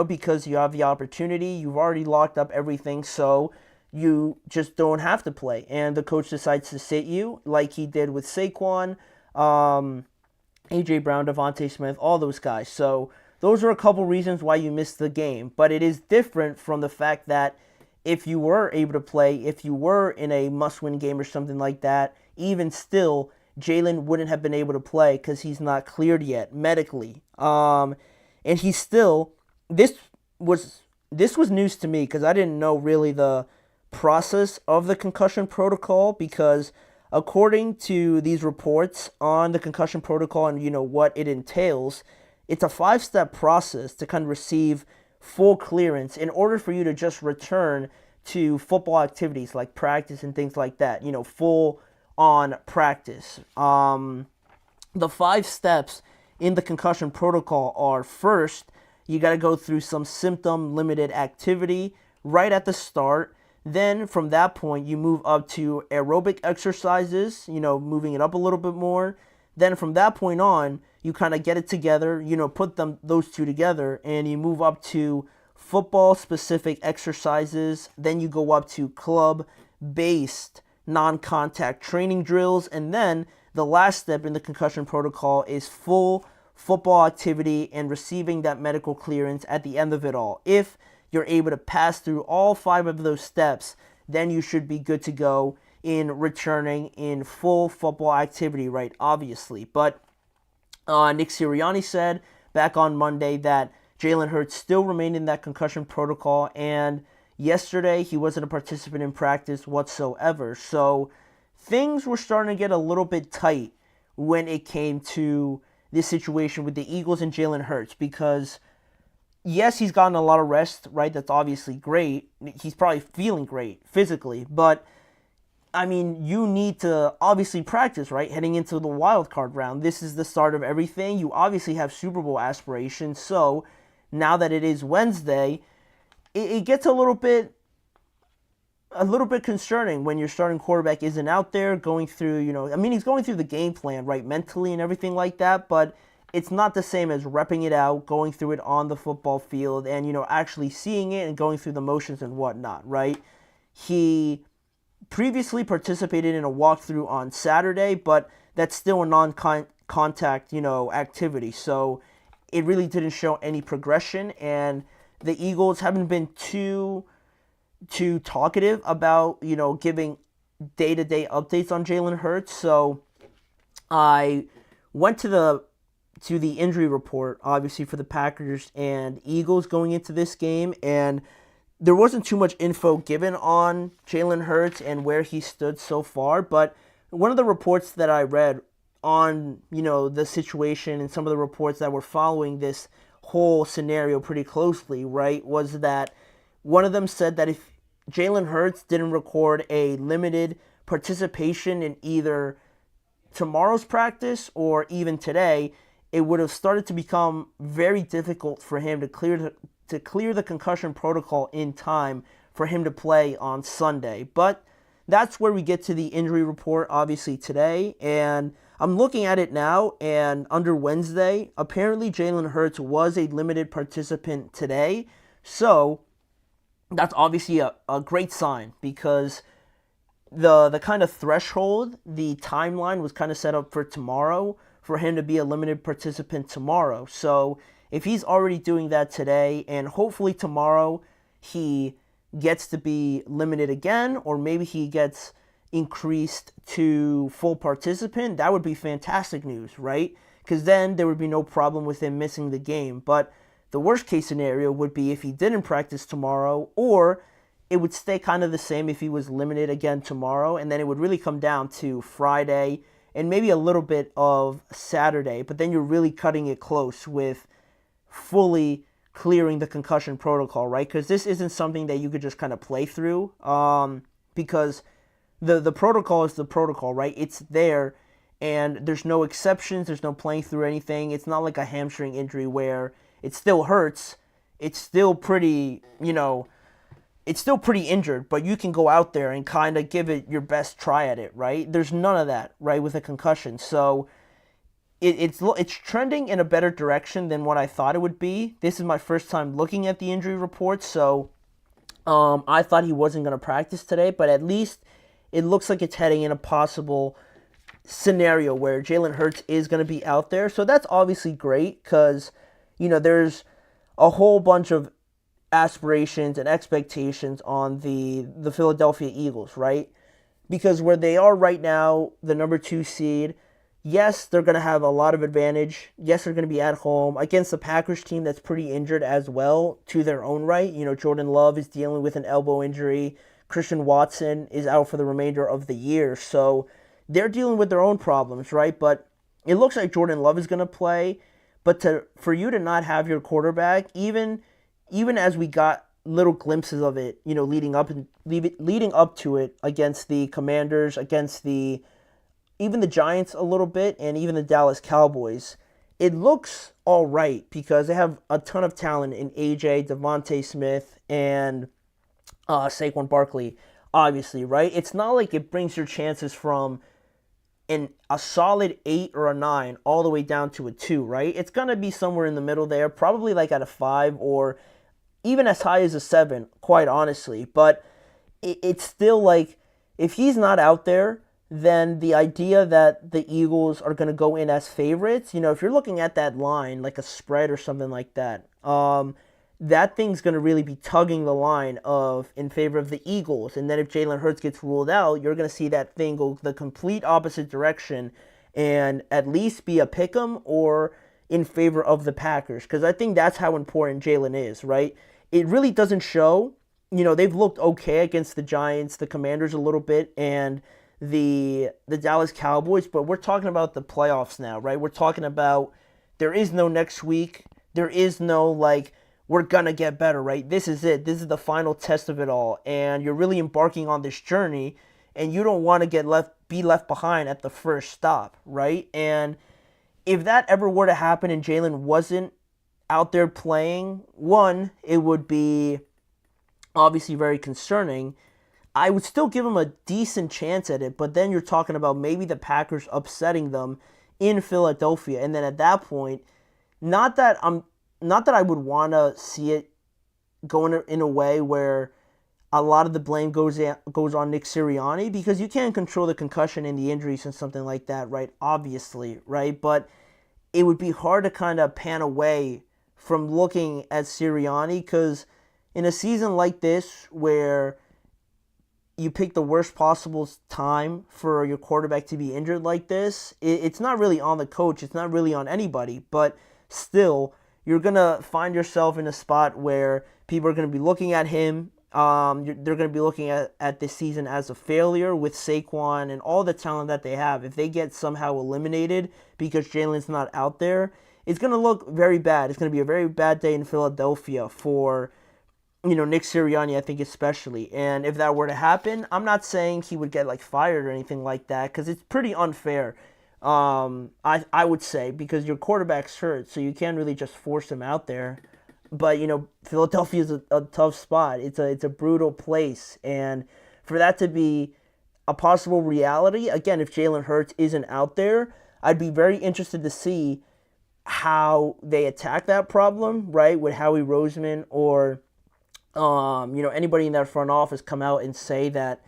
because you have the opportunity, you've already locked up everything, so you just don't have to play. And the coach decides to sit you, like he did with Saquon, A.J. Brown, Devontae Smith, all those guys. So those are a couple reasons why you missed the game. But it is different from the fact that if you were able to play, if you were in a must-win game or something like that, even still, Jalen wouldn't have been able to play because he's not cleared yet medically. And he's still, this was news to me because I didn't know really the process of the concussion protocol, because according to these reports on the concussion protocol and what it entails, it's a 5-step process to kind of receive full clearance in order for you to just return to football activities like practice and things like that, full on practice. The 5 steps in the concussion protocol are: first, you got to go through some symptom limited activity right at the start. Then from that point, you move up to aerobic exercises, moving it up a little bit more. Then from that point on, you kind of get it together, put those two together, and you move up to football-specific exercises. Then you go up to club-based non-contact training drills. And then the last step in the concussion protocol is full football activity and receiving that medical clearance at the end of it all. If you're able to pass through all 5 of those steps, then you should be good to go in returning in full football activity, right? Obviously. But Nick Sirianni said back on Monday that Jalen Hurts still remained in that concussion protocol, and yesterday he wasn't a participant in practice whatsoever. So things were starting to get a little bit tight when it came to this situation with the Eagles and Jalen Hurts, because yes, he's gotten a lot of rest, right? That's obviously great. He's probably feeling great physically, but I mean, you need to obviously practice, right? Heading into the wild card round. This is the start of everything. You obviously have Super Bowl aspirations. So now that it is Wednesday, it gets a little bit concerning when your starting quarterback isn't out there going through, I mean, he's going through the game plan, right? Mentally and everything like that. But it's not the same as repping it out, going through it on the football field, and, actually seeing it and going through the motions and whatnot, right? He previously participated in a walkthrough on Saturday, but that's still a non-contact, activity. So it really didn't show any progression, and the Eagles haven't been too talkative about, giving day-to-day updates on Jalen Hurts. So I went to the injury report, obviously, for the Packers and Eagles going into this game, and there wasn't too much info given on Jalen Hurts and where he stood so far, but one of the reports that I read on, the situation and some of the reports that were following this whole scenario pretty closely, right, was that one of them said that if Jalen Hurts didn't record a limited participation in either tomorrow's practice or even today, it would have started to become very difficult for him to clear the concussion protocol in time for him to play on Sunday. But that's where we get to the injury report, obviously, today. And I'm looking at it now, and under Wednesday, apparently Jalen Hurts was a limited participant today. So that's obviously a great sign, because the kind of threshold, the timeline was kind of set up for tomorrow, for him to be a limited participant tomorrow. So if he's already doing that today, and hopefully tomorrow he gets to be limited again, or maybe he gets increased to full participant, that would be fantastic news, right? Because then there would be no problem with him missing the game. But the worst case scenario would be if he didn't practice tomorrow, or it would stay kind of the same if he was limited again tomorrow, and then it would really come down to Friday and maybe a little bit of Saturday, but then you're really cutting it close with fully clearing the concussion protocol, right? Because this isn't something that you could just kind of play through, because the protocol is the protocol, right? It's there, and there's no exceptions, there's no playing through anything. It's not like a hamstring injury where it still hurts, it's still pretty, it's still pretty injured, but you can go out there and kind of give it your best try at it, right? There's none of that, right, with a concussion. So it's trending in a better direction than what I thought it would be. This is my first time looking at the injury report, so I thought he wasn't going to practice today, but at least it looks like it's heading in a possible scenario where Jalen Hurts is going to be out there. So that's obviously great, because, there's a whole bunch of aspirations and expectations on the Philadelphia Eagles, right? Because where they are right now, the number 2 seed, yes, they're going to have a lot of advantage. Yes, they're going to be at home against the Packers team that's pretty injured as well to their own right. Jordan Love is dealing with an elbow injury. Christian Watson is out for the remainder of the year. So they're dealing with their own problems, right? But it looks like Jordan Love is going to play. But for you to not have your quarterback, even as we got little glimpses of it, leading up to it against the Commanders, against even the Giants a little bit, and even the Dallas Cowboys, it looks all right because they have a ton of talent in AJ, Devontae Smith, and Saquon Barkley, obviously, right? It's not like it brings your chances from a solid 8 or a 9 all the way down to a 2, right? It's going to be somewhere in the middle there, probably like at a 5 or even as high as a 7, quite honestly. But it's still like, if he's not out there, then the idea that the Eagles are going to go in as favorites, if you're looking at that line, like a spread or something like that, that thing's going to really be tugging the line in favor of the Eagles. And then if Jalen Hurts gets ruled out, you're going to see that thing go the complete opposite direction and at least be a pick'em or in favor of the Packers. Because I think that's how important Jalen is, right? It really doesn't show. They've looked okay against the Giants, the Commanders a little bit, and the Dallas Cowboys, but we're talking about the playoffs now, right? We're talking about there is no next week. There is no, we're going to get better, right? This is it. This is the final test of it all, and you're really embarking on this journey, and you don't want to be left behind at the first stop, right? And if that ever were to happen and Jalen wasn't out there playing, one, it would be obviously very concerning. I would still give him a decent chance at it, but then you're talking about maybe the Packers upsetting them in Philadelphia. And then at that point, not that I would want to see it going in a way where a lot of the blame goes on Nick Sirianni, because you can't control the concussion and the injuries and something like that, right? Obviously, right? But it would be hard to kind of pan away from looking at Sirianni, because in a season like this where you pick the worst possible time for your quarterback to be injured like this, it's not really on the coach. It's not really on anybody. But still, you're going to find yourself in a spot where people are going to be looking at him. They're going to be looking at this season as a failure with Saquon and all the talent that they have. If they get somehow eliminated because Jalen's not out there, it's going to look very bad. It's going to be a very bad day in Philadelphia for, Nick Sirianni, I think especially. And if that were to happen, I'm not saying he would get fired or anything like that, because it's pretty unfair. I would say, because your quarterback's hurt, so you can't really just force him out there. But, Philadelphia is a tough spot. It's a brutal place. And for that to be a possible reality, again, if Jalen Hurts isn't out there, I'd be very interested to see how they attack that problem, right, with Howie Roseman or, anybody in that front office come out and say that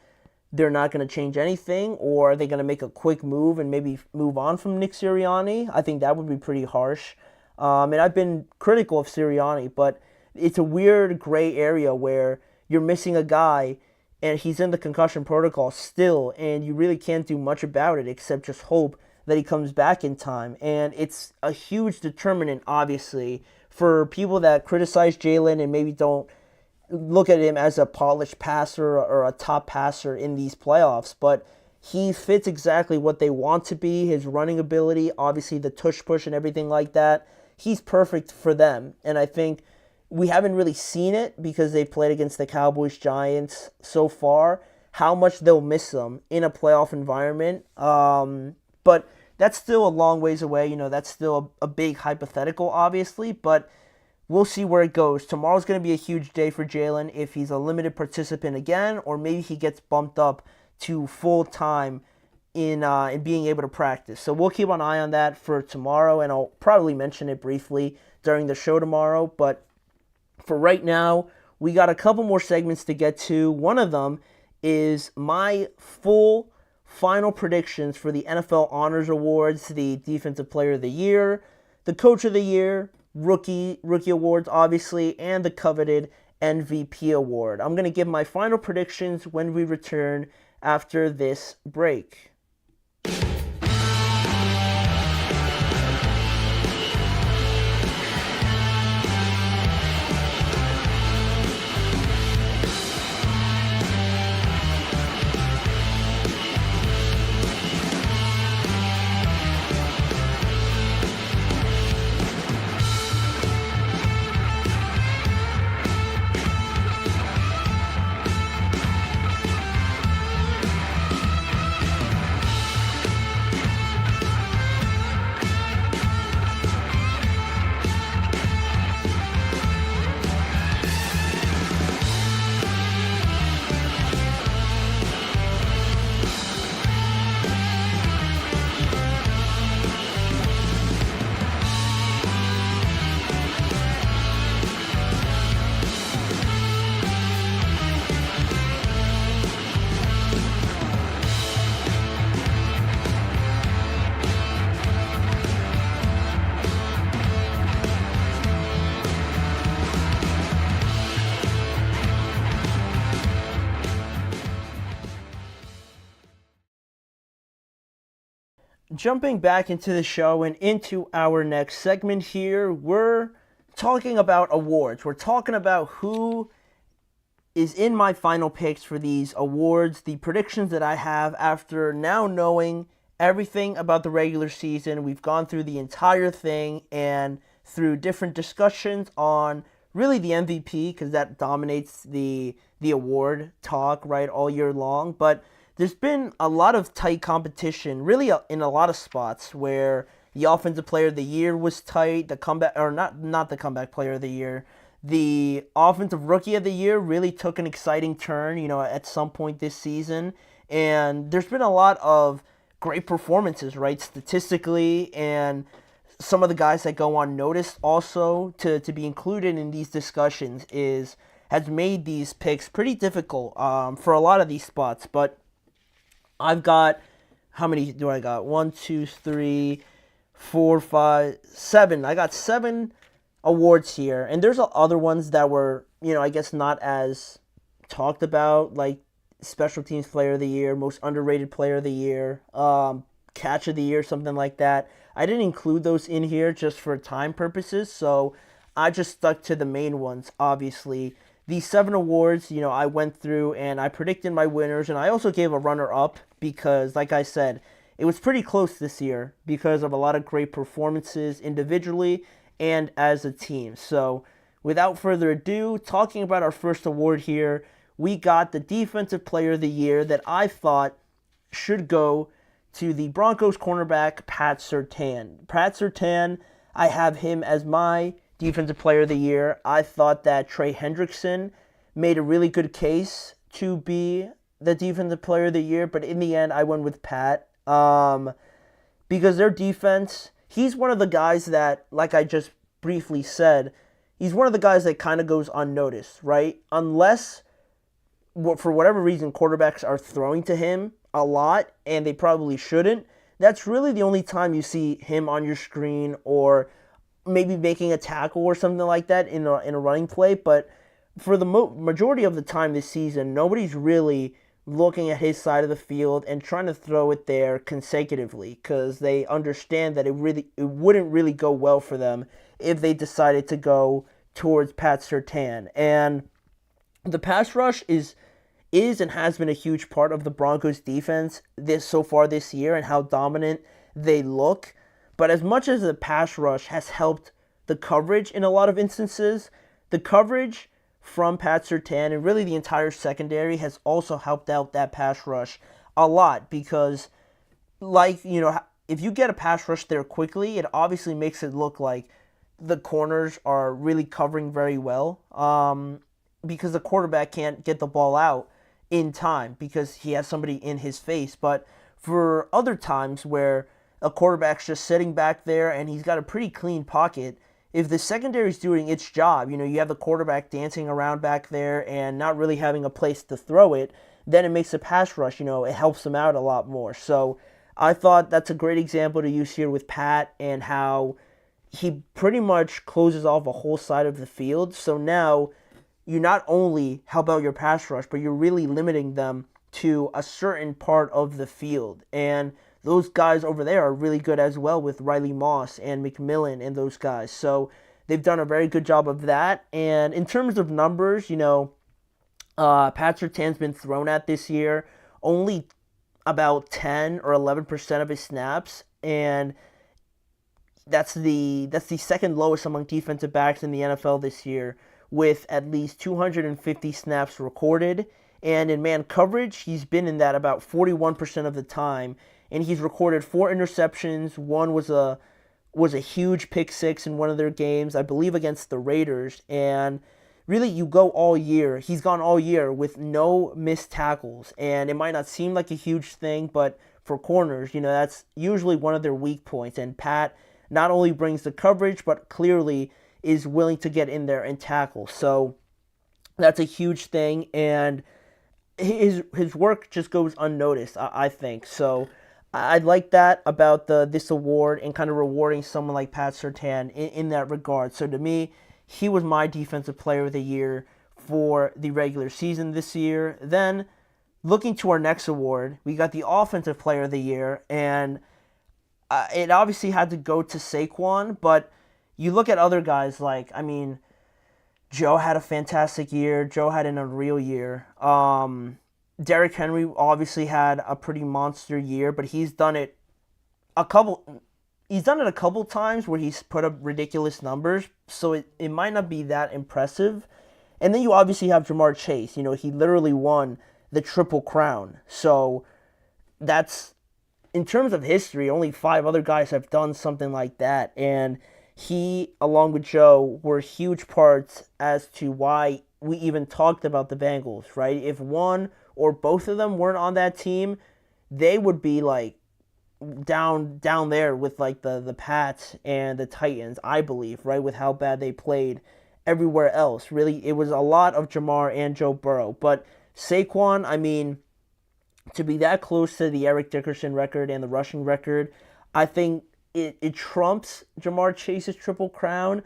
they're not going to change anything, or are they going to make a quick move and maybe move on from Nick Sirianni? I think that would be pretty harsh. And I've been critical of Sirianni, but it's a weird gray area where you're missing a guy and he's in the concussion protocol still, and you really can't do much about it except just hope that he comes back in time. And it's a huge determinant, obviously, for people that criticize Jalen and maybe don't look at him as a polished passer or a top passer in these playoffs, but he fits exactly what they want to be. His running ability, obviously the tush push and everything like that, he's perfect for them. And I think we haven't really seen it because they played against the Cowboys, Giants so far, how much they'll miss them in a playoff environment. But that's still a long ways away. That's still a big hypothetical, obviously, but we'll see where it goes. Tomorrow's going to be a huge day for Jalen if he's a limited participant again, or maybe he gets bumped up to full time in being able to practice. So we'll keep an eye on that for tomorrow, and I'll probably mention it briefly during the show tomorrow. But for right now, we got a couple more segments to get to. One of them is my full final predictions for the NFL Honors Awards, the Defensive Player of the Year, the Coach of the Year, Rookie Awards, obviously, and the coveted MVP Award. I'm going to give my final predictions when we return after this break. Jumping back into the show and into our next segment here, we're talking about awards. We're talking about who is in my final picks for these awards, the predictions that I have after now knowing everything about the regular season. We've gone through the entire thing and through different discussions on really the MVP, because that dominates the award talk, right, all year long. But there's been a lot of tight competition, really in a lot of spots where the Offensive Player of the Year was tight, the comeback, or not the Comeback Player of the Year, the Offensive Rookie of the Year really took an exciting turn, at some point this season. And there's been a lot of great performances, right? Statistically, and some of the guys that go unnoticed also to be included in these discussions has made these picks pretty difficult for a lot of these spots. But I've got, how many do I got? 1, 2, 3, 4, 5, 7. I got 7 awards here. And there's other ones that were, I guess not as talked about, like Special Teams Player of the Year, Most Underrated Player of the Year, Catch of the Year, something like that. I didn't include those in here just for time purposes, so I just stuck to the main ones, obviously. These 7 awards, I went through and I predicted my winners, and I also gave a runner-up because, like I said, it was pretty close this year because of a lot of great performances individually and as a team. So, without further ado, talking about our first award here, we got the Defensive Player of the Year that I thought should go to the Broncos cornerback, Pat Surtain. Pat Surtain, I have him as my Defensive Player of the Year. I thought that Trey Hendrickson made a really good case to be the Defensive Player of the Year, but in the end, I went with Pat. Because their defense, he's one of the guys that, like I just briefly said, he's one of the guys that kind of goes unnoticed, right? Unless, for whatever reason, quarterbacks are throwing to him a lot, and they probably shouldn't. That's really the only time you see him on your screen, or maybe making a tackle or something like that in a running play. But for the majority of the time this season, nobody's really looking at his side of the field and trying to throw it there consecutively, because they understand that it wouldn't really go well for them if they decided to go towards Pat Surtain. And the pass rush is and has been a huge part of the Broncos defense so far this year and how dominant they look. But as much as the pass rush has helped the coverage in a lot of instances, the coverage from Pat Surtain and really the entire secondary has also helped out that pass rush a lot, because if you get a pass rush there quickly, it obviously makes it look like the corners are really covering very well, because the quarterback can't get the ball out in time because he has somebody in his face. But for other times where a quarterback's just sitting back there and he's got a pretty clean pocket, if the secondary's doing its job, you have the quarterback dancing around back there and not really having a place to throw it, then it makes the pass rush, it helps them out a lot more. So I thought that's a great example to use here with Pat and how he pretty much closes off a whole side of the field. So now you not only help out your pass rush, but you're really limiting them to a certain part of the field. And those guys over there are really good as well, with Riley Moss and McMillan and those guys. So they've done a very good job of that. And in terms of numbers, Pat Surtain's been thrown at this year only about 10 or 11% of his snaps, and that's the second lowest among defensive backs in the NFL this year, with at least 250 snaps recorded. And in man coverage, he's been in that about 41% of the time. And he's recorded 4 interceptions. One was a huge pick six in one of their games, I believe against the Raiders. And really, you go all year. He's gone all year with no missed tackles. And it might not seem like a huge thing, but for corners, that's usually one of their weak points. And Pat not only brings the coverage, but clearly is willing to get in there and tackle. So that's a huge thing. And his work just goes unnoticed, I think. So I like that about this award and kind of rewarding someone like Pat Surtain in that regard. So to me, he was my Defensive Player of the Year for the regular season this year. Then, looking to our next award, we got the Offensive Player of the Year, and it obviously had to go to Saquon, but you look at other guys Joe had a fantastic year. Joe had an unreal year. Derrick Henry obviously had a pretty monster year, but he's done it a couple times where he's put up ridiculous numbers, so it might not be that impressive. And then you obviously have Jamar Chase. He literally won the Triple Crown. So that's, in terms of history, only 5 other guys have done something like that. And he, along with Joe, were huge parts as to why we even talked about the Bengals, right? If one or both of them weren't on that team, they would be down there with like the Pats and the Titans, I believe, right, with how bad they played everywhere else. Really, it was a lot of Jamar and Joe Burrow. But Saquon, I mean, to be that close to the Eric Dickerson record and the rushing record, I think it trumps Jamar Chase's Triple Crown.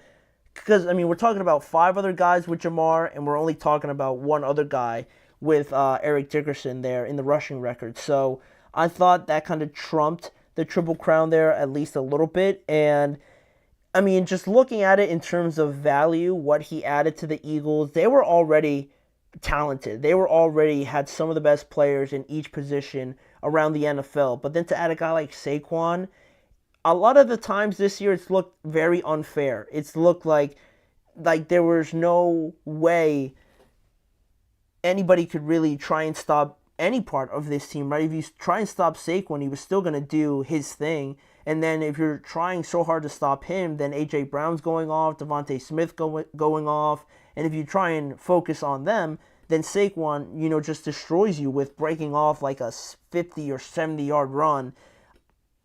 Because, I mean, we're talking about 5 other guys with Jamar, and we're only talking about 1 other guy with Eric Dickerson there in the rushing record. So I thought that kind of trumped the Triple Crown there at least a little bit. And, I mean, just looking at it in terms of value, what he added to the Eagles, they were already talented. They were already had some of the best players in each position around the NFL. But then to add a guy like Saquon, a lot of the times this year it's looked very unfair. It's looked like there was no way anybody could really try and stop any part of this team, right? If you try and stop Saquon, he was still going to do his thing. And then if you're trying so hard to stop him, then A.J. Brown's going off, Devontae Smith going off. And if you try and focus on them, then Saquon, just destroys you with breaking off like a 50 or 70-yard run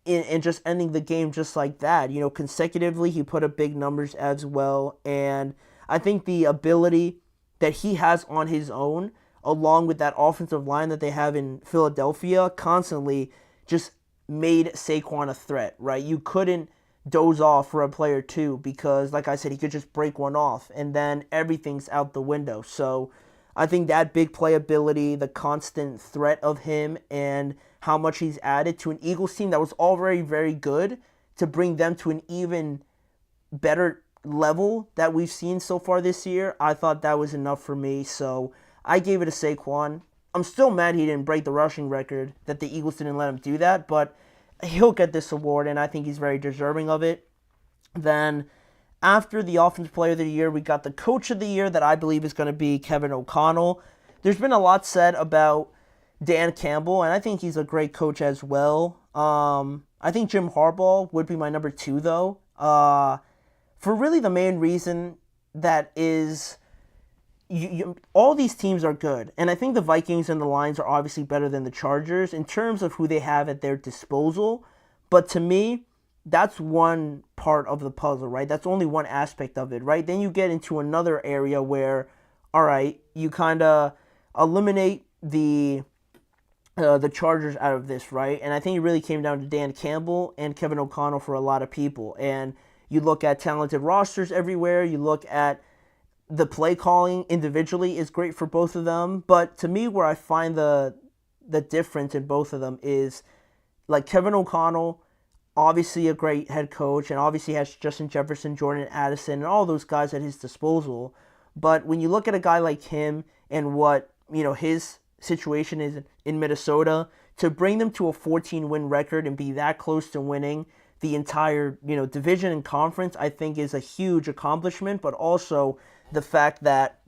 and just ending the game just like that. Consecutively, he put up big numbers as well. And I think the ability that he has on his own, along with that offensive line that they have in Philadelphia, constantly just made Saquon a threat, right? You couldn't doze off for a play or two because, like I said, he could just break one off, and then everything's out the window. So I think that big playability, the constant threat of him, and how much he's added to an Eagles team that was already very good to bring them to an even better level that we've seen so far this year, I thought that was enough for me. So I gave it a Saquon. I'm still mad he didn't break the rushing record, that the Eagles didn't let him do that, but he'll get this award, and I think he's very deserving of it. Then after the Offensive Player of the Year, we got the Coach of the Year that I believe is going to be Kevin O'Connell. There's been a lot said about Dan Campbell, and I think he's a great coach as well. I think Jim Harbaugh would be my number 2, though, for really the main reason that is all these teams are good, and I think the Vikings and the Lions are obviously better than the Chargers in terms of who they have at their disposal, but to me, that's one part of the puzzle, right? That's only one aspect of it, right? Then you get into another area where, all right, you kind of eliminate the Chargers out of this, right? And I think it really came down to Dan Campbell and Kevin O'Connell for a lot of people. And you look at talented rosters everywhere. You look at the play calling individually is great for both of them. But to me, where I find the difference in both of them is, like, Kevin O'Connell, obviously a great head coach, and obviously has Justin Jefferson, Jordan Addison, and all those guys at his disposal. But when you look at a guy like him and what, his situation is in Minnesota, to bring them to a 14-win record and be that close to winning the entire, division and conference, I think is a huge accomplishment. But also the fact that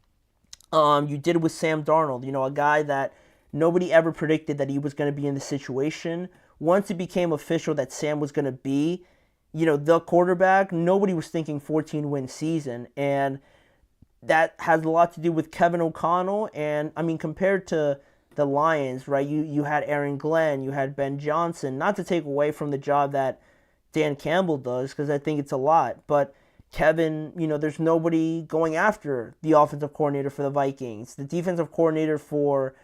you did it with Sam Darnold, a guy that nobody ever predicted that he was going to be in the situation. Once it became official that Sam was going to be, the quarterback, nobody was thinking 14-win season. And that has a lot to do with Kevin O'Connell. And, I mean, compared to the Lions, right, you had Aaron Glenn, you had Ben Johnson, not to take away from the job that Dan Campbell does, because I think it's a lot. But Kevin, there's nobody going after the offensive coordinator for the Vikings. The defensive coordinator for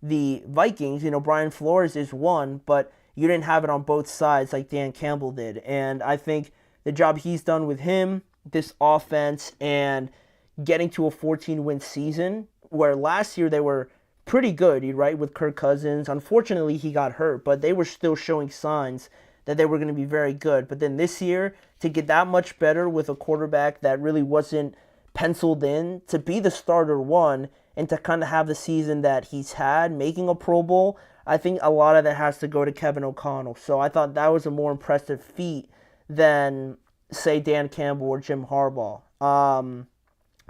the Vikings, Brian Flores is one, but you didn't have it on both sides like Dan Campbell did. And I think the job he's done with him, this offense, and getting to a 14-win season, where last year they were pretty good, right, with Kirk Cousins. Unfortunately, he got hurt, but they were still showing signs that they were going to be very good. But then this year, to get that much better with a quarterback that really wasn't penciled in, to be the starter one, and to kind of have the season that he's had, making a Pro Bowl, I think a lot of that has to go to Kevin O'Connell. So I thought that was a more impressive feat than, say, Dan Campbell or Jim Harbaugh.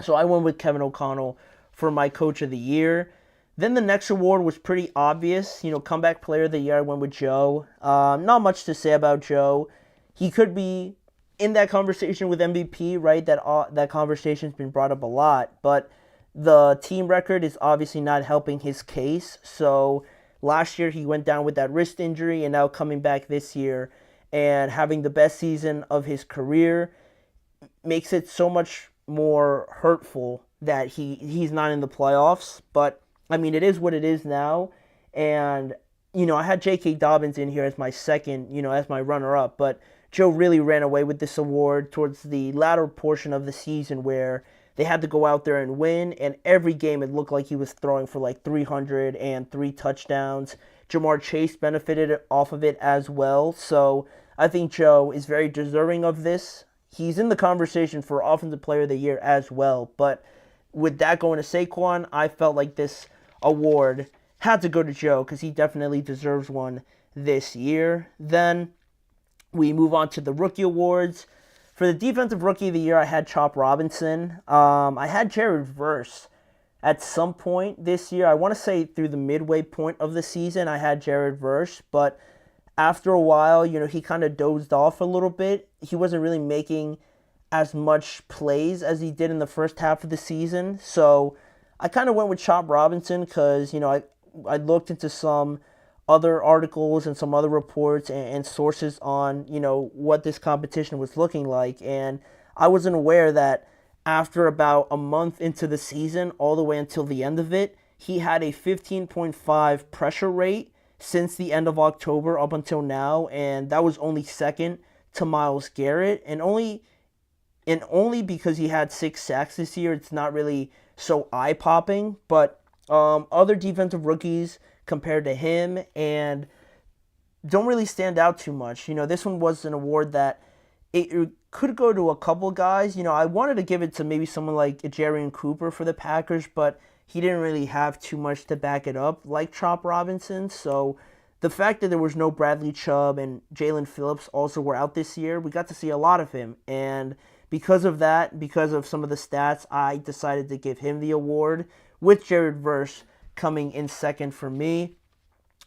So I went with Kevin O'Connell for my Coach of the Year. Then the next award was pretty obvious. Comeback Player of the Year, I went with Joe. Not much to say about Joe. He could be in that conversation with MVP, right? That conversation's been brought up a lot. But the team record is obviously not helping his case. So last year he went down with that wrist injury, and now coming back this year and having the best season of his career makes it so much more hurtful that he's not in the playoffs. But, I mean, it is what it is now. And, I had J.K. Dobbins in here as my second, as my runner-up. But Joe really ran away with this award towards the latter portion of the season where they had to go out there and win. And every game it looked like he was throwing for like 300 and 3 touchdowns. Jamar Chase benefited off of it as well. So I think Joe is very deserving of this. He's in the conversation for Offensive Player of the Year as well. But with that going to Saquon, I felt like this award had to go to Joe because he definitely deserves one this year. Then we move on to the Rookie Awards. For the Defensive Rookie of the Year, I had Chop Robinson. I had Jared Verse at some point this year. I want to say through the midway point of the season, I had Jared Verse. But after a while, he kind of dozed off a little bit. He wasn't really making as much plays as he did in the first half of the season. So I kind of went with Chop Robinson because, I looked into some other articles and some other reports and sources on, what this competition was looking like. And I wasn't aware that after about a month into the season, all the way until the end of it, he had a 15.5 pressure rate since the end of October up until now. And that was only second to Myles Garrett. And only because he had 6 sacks this year, it's not really so eye-popping. But other defensive rookies compared to him and don't really stand out too much. This one was an award that it could go to a couple guys. I wanted to give it to maybe someone like Jarian Cooper for the Packers, but he didn't really have too much to back it up like Chop Robinson. So the fact that there was no Bradley Chubb and Jalen Phillips also were out this year, we got to see a lot of him. And because of that, because of some of the stats, I decided to give him the award, with Jared Verse coming in second for me.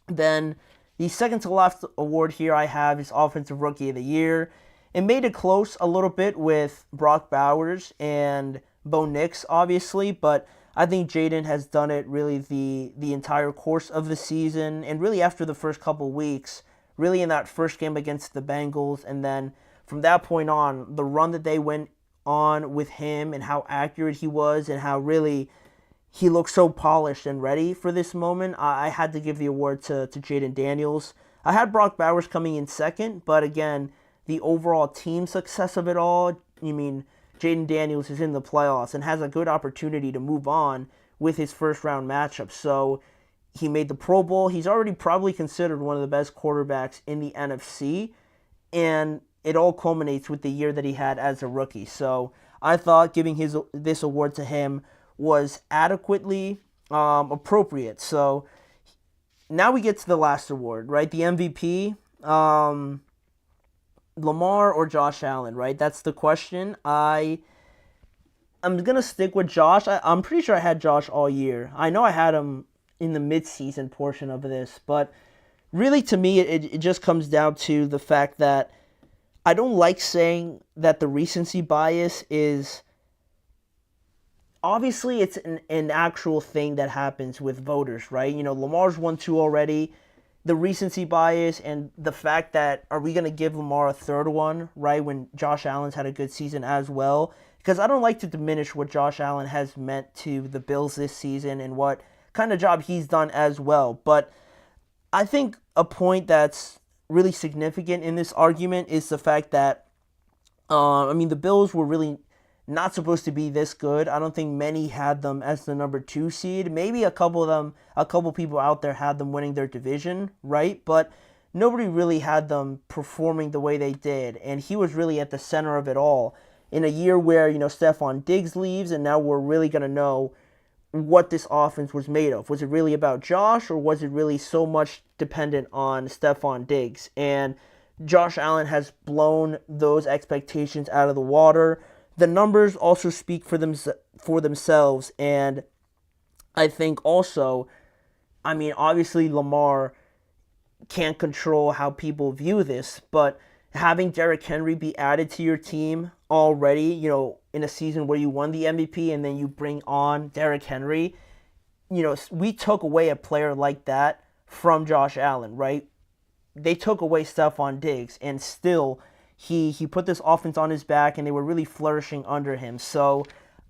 Then the second to last award here I have is Offensive Rookie of the Year. It made it close a little bit with Brock Bowers and Bo Nix, obviously, but I think Jaden has done it really the entire course of the season, and really after the first couple weeks, really in that first game against the Bengals, and then from that point on, the run that they went on with him and how accurate he was and how really he looked so polished and ready for this moment, I had to give the award to Jaden Daniels. I had Brock Bowers coming in second, but again, the overall team success of it all, Jaden Daniels is in the playoffs and has a good opportunity to move on with his first-round matchup. So he made the Pro Bowl. He's already probably considered one of the best quarterbacks in the NFC, and it all culminates with the year that he had as a rookie. So I thought giving this award to him was adequately appropriate. So now we get to the last award, right? The MVP, Lamar or Josh Allen, right? That's the question. I'm going to stick with Josh. I'm pretty sure I had Josh all year. I know I had him in the mid-season portion of this, but really to me it just comes down to the fact that I don't like saying that the recency bias is... Obviously, it's an actual thing that happens with voters, right? Lamar's won 2 already. The recency bias and the fact that are we going to give Lamar a third one, right, when Josh Allen's had a good season as well? Because I don't like to diminish what Josh Allen has meant to the Bills this season and what kind of job he's done as well. But I think a point that's really significant in this argument is the fact that, the Bills were really not supposed to be this good. I don't think many had them as the number 2 seed. Maybe a couple people out there had them winning their division, right? But nobody really had them performing the way they did. And he was really at the center of it all in a year where, Stephon Diggs leaves, and now we're really going to know what this offense was made of. Was it really about Josh, or was it really so much dependent on Stephon Diggs? And Josh Allen has blown those expectations out of the water. The numbers also speak for themselves, and I think also, obviously Lamar can't control how people view this, but having Derrick Henry be added to your team already, in a season where you won the MVP and then you bring on Derrick Henry, we took away a player like that from Josh Allen, right? They took away Stephon Diggs, and still he put this offense on his back, and they were really flourishing under him. So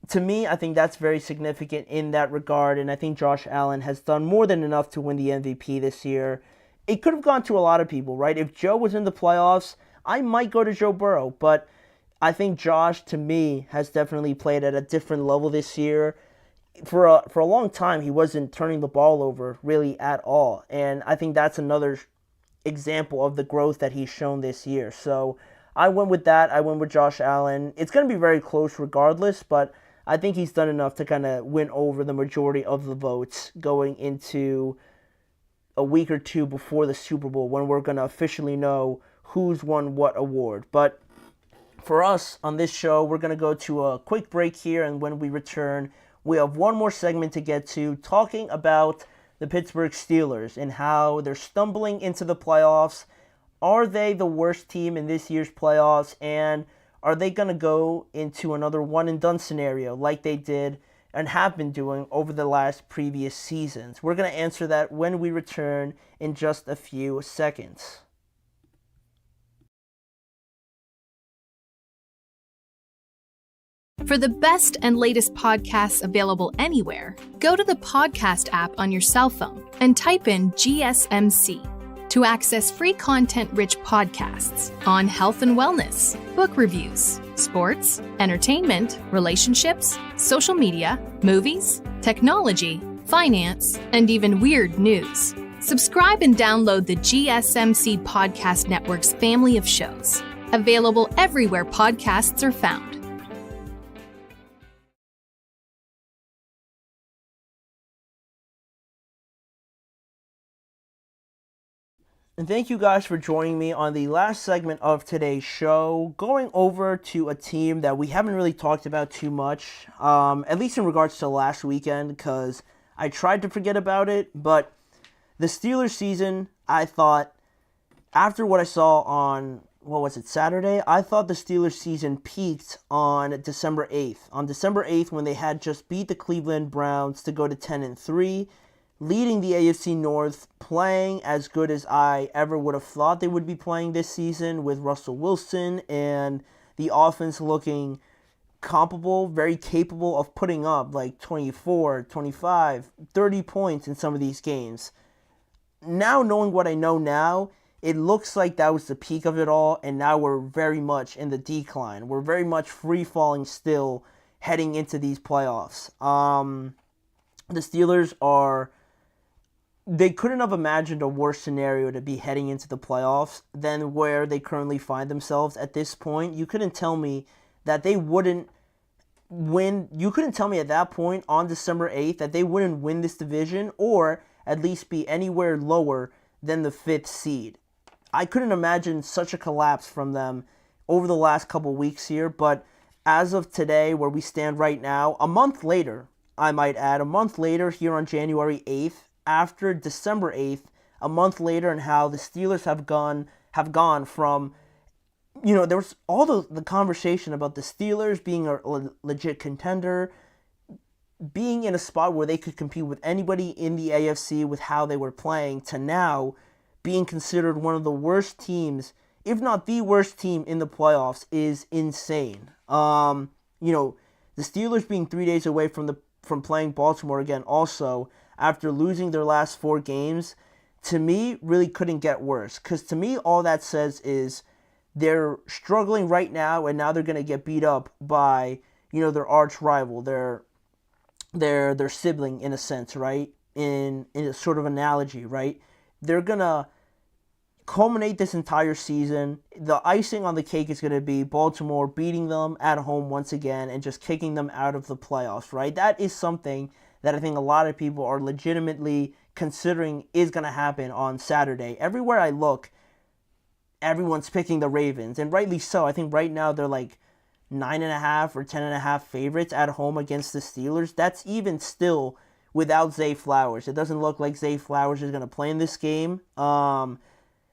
to me, I think that's very significant in that regard, and I think Josh Allen has done more than enough to win the MVP this year. It could have gone to a lot of people, right? If Joe was in the playoffs, I might go to Joe Burrow, but I think Josh, to me, has definitely played at a different level this year. For a long time, he wasn't turning the ball over really at all, and I think that's another example of the growth that he's shown this year. So I went with that. I went with Josh Allen. It's going to be very close regardless, but I think he's done enough to kind of win over the majority of the votes going into a week or two before the Super Bowl when we're going to officially know who's won what award. But for us on this show, we're going to go to a quick break here, and when we return, we have one more segment to get to, talking about the Pittsburgh Steelers and how they're stumbling into the playoffs. Are they the worst team in this year's playoffs, and are they going to go into another one-and-done scenario like they did and have been doing over the last previous seasons? We're going to answer that when we return in just a few seconds. For the best and latest podcasts available anywhere, go to the podcast app on your cell phone and type in GSMC to access free content-rich podcasts on health and wellness, book reviews, sports, entertainment, relationships, social media, movies, technology, finance, and even weird news. Subscribe and download the GSMC Podcast Network's family of shows, available everywhere podcasts are found. And thank you guys for joining me on the last segment of today's show, going over to a team that we haven't really talked about too much, at least in regards to last weekend, because I tried to forget about it. But the Steelers season, I thought, after what I saw on, Saturday, I thought the Steelers season peaked on December 8th. On December 8th, when they had just beat the Cleveland Browns to go to 10-3, leading the AFC North, playing as good as I ever would have thought they would be playing this season, with Russell Wilson and the offense looking comparable, very capable of putting up like 24, 25, 30 points in some of these games. Now, knowing what I know now, it looks like that was the peak of it all, and now we're very much in the decline. We're very much free-falling still heading into these playoffs. The Steelers they couldn't have imagined a worse scenario to be heading into the playoffs than where they currently find themselves at this point. You couldn't tell me that they wouldn't win. You couldn't tell me at that point on December 8th that they wouldn't win this division or at least be anywhere lower than the 5th seed. I couldn't imagine such a collapse from them over the last couple weeks here, but as of today, where we stand right now, a month later, I might add, a month later here on January 8th, after December 8th, a month later, and how the Steelers have gone from, there was all the conversation about the Steelers being a legit contender, being in a spot where they could compete with anybody in the AFC with how they were playing, to now being considered one of the worst teams, if not the worst team in the playoffs, is insane. The Steelers being 3 days away from playing Baltimore again also, after losing their last 4 games, to me, really couldn't get worse. Because to me, all that says is they're struggling right now, and now they're going to get beat up by, their arch rival, their sibling in a sense, right? In a sort of analogy, right? They're going to culminate this entire season. The icing on the cake is going to be Baltimore beating them at home once again and just kicking them out of the playoffs, right? That is something that I think a lot of people are legitimately considering is going to happen on Saturday. Everywhere I look, everyone's picking the Ravens, and rightly so. I think right now they're like 9.5 or 10.5 favorites at home against the Steelers. That's even still without Zay Flowers. It doesn't look like Zay Flowers is going to play in this game.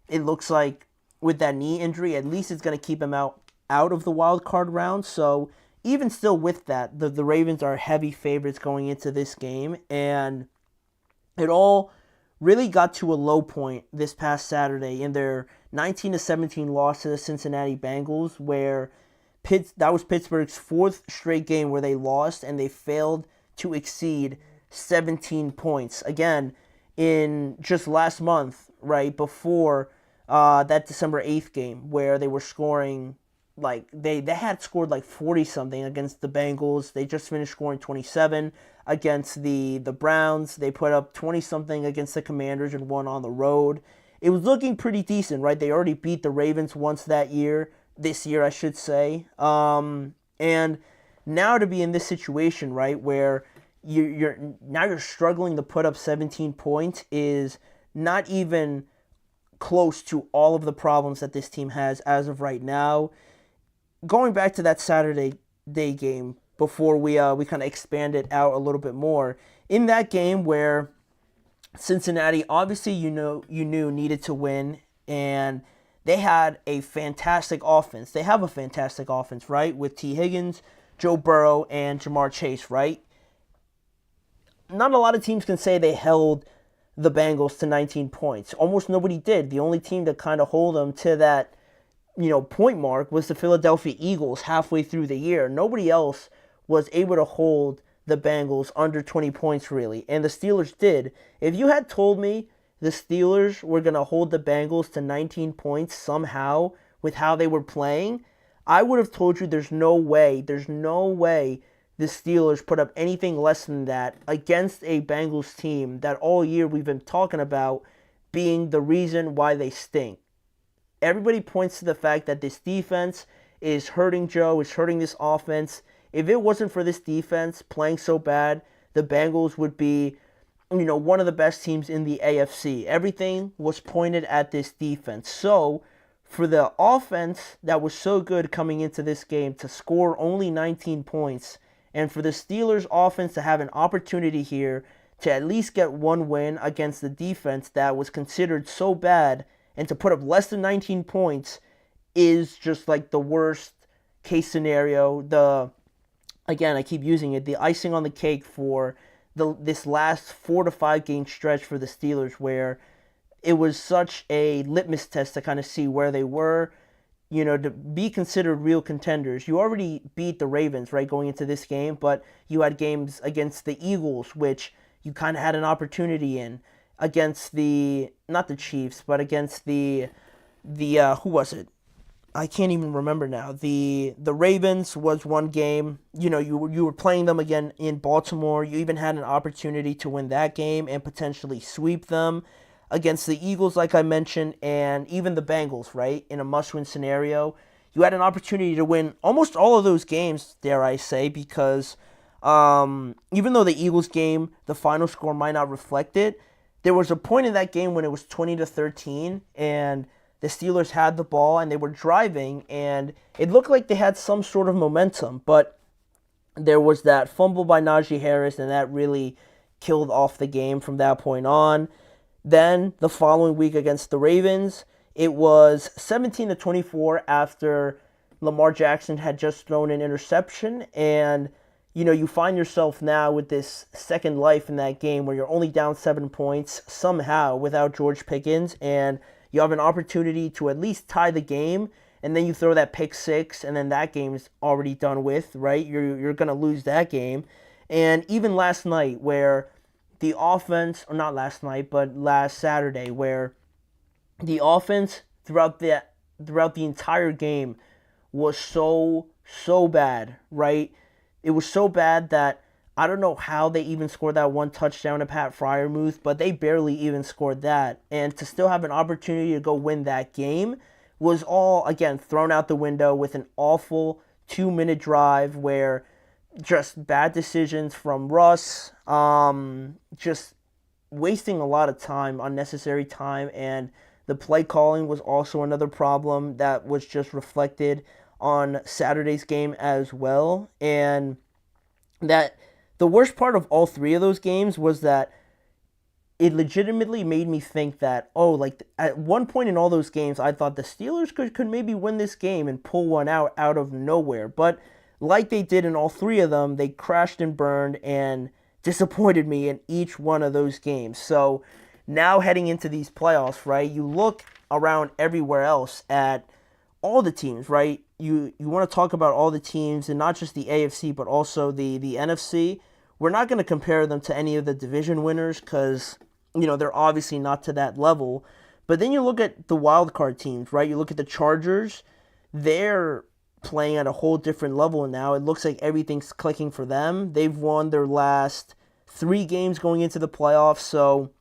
It looks like with that knee injury, at least it's going to keep him out of the wild card round. So even still with that, the Ravens are heavy favorites going into this game, and it all really got to a low point this past Saturday in their 19-17 loss to the Cincinnati Bengals, where that was Pittsburgh's fourth straight game where they lost, and they failed to exceed 17 points. Again, in just last month, right before that December 8th game, where they were scoring, like, they had scored like 40-something against the Bengals. They just finished scoring 27 against the Browns. They put up 20-something against the Commanders and won on the road. It was looking pretty decent, right? They already beat the Ravens once this year, I should say. And now to be in this situation, right, where you're struggling to put up 17 points is not even close to all of the problems that this team has as of right now. Going back to that Saturday day game before we kind of expand it out a little bit more, in that game where Cincinnati, obviously you knew needed to win, and they had a fantastic offense. They have a fantastic offense, right, with T. Higgins, Joe Burrow, and Jamar Chase, right? Not a lot of teams can say they held the Bengals to 19 points. Almost nobody did. The only team to kind of hold them to that, point mark was the Philadelphia Eagles halfway through the year. Nobody else was able to hold the Bengals under 20 points, really. And the Steelers did. If you had told me the Steelers were going to hold the Bengals to 19 points somehow with how they were playing, I would have told you there's no way the Steelers put up anything less than that against a Bengals team that all year we've been talking about being the reason why they stink. Everybody points to the fact that this defense is hurting Joe, is hurting this offense. If it wasn't for this defense playing so bad, the Bengals would be, one of the best teams in the AFC. Everything was pointed at this defense. So, for the offense that was so good coming into this game to score only 19 points, and for the Steelers' offense to have an opportunity here to at least get one win against the defense that was considered so bad, and to put up less than 19 points is just like the worst case scenario. Again, I keep using it, the icing on the cake for this last 4 to 5 game stretch for the Steelers, where it was such a litmus test to kind of see where they were, to be considered real contenders. You already beat the Ravens, right, going into this game, but you had games against the Eagles, which you kind of had an opportunity in, against not the Chiefs, but against the who was it? I can't even remember now. The Ravens was one game. You were playing them again in Baltimore. You even had an opportunity to win that game and potentially sweep them. Against the Eagles, like I mentioned, and even the Bengals, right, in a must-win scenario. You had an opportunity to win almost all of those games, dare I say, because even though the Eagles game, the final score might not reflect it, there was a point in that game when it was 20-13, and the Steelers had the ball, and they were driving, and it looked like they had some sort of momentum, but there was that fumble by Najee Harris, and that really killed off the game from that point on. Then, the following week against the Ravens, it was 17-24 after Lamar Jackson had just thrown an interception, and you find yourself now with this second life in that game where you're only down 7 points somehow without George Pickens, and you have an opportunity to at least tie the game, and then you throw that pick six, and then that game's already done with, right? You're going to lose that game. And even last night where the offense, or not last night, but last Saturday, where the offense throughout the entire game was so bad, right? It was so bad that I don't know how they even scored that one touchdown to Pat Freiermuth, but they barely even scored that. And to still have an opportunity to go win that game was all, again, thrown out the window with an awful 2-minute drive where just bad decisions from Russ, just wasting a lot of time, unnecessary time, and the play calling was also another problem that was just reflected on Saturday's game as well. And that the worst part of all three of those games was that it legitimately made me think that, at one point in all those games, I thought the Steelers could maybe win this game and pull one out of nowhere. But like they did in all three of them, they crashed and burned and disappointed me in each one of those games. So now heading into these playoffs, right, you look around everywhere else at all the teams, right? You want to talk about all the teams and not just the AFC, but also the NFC. We're not going to compare them to any of the division winners because, they're obviously not to that level. But then you look at the wild card teams, right? You look at the Chargers. They're playing at a whole different level now. It looks like everything's clicking for them. They've won their last 3 games going into the playoffs, so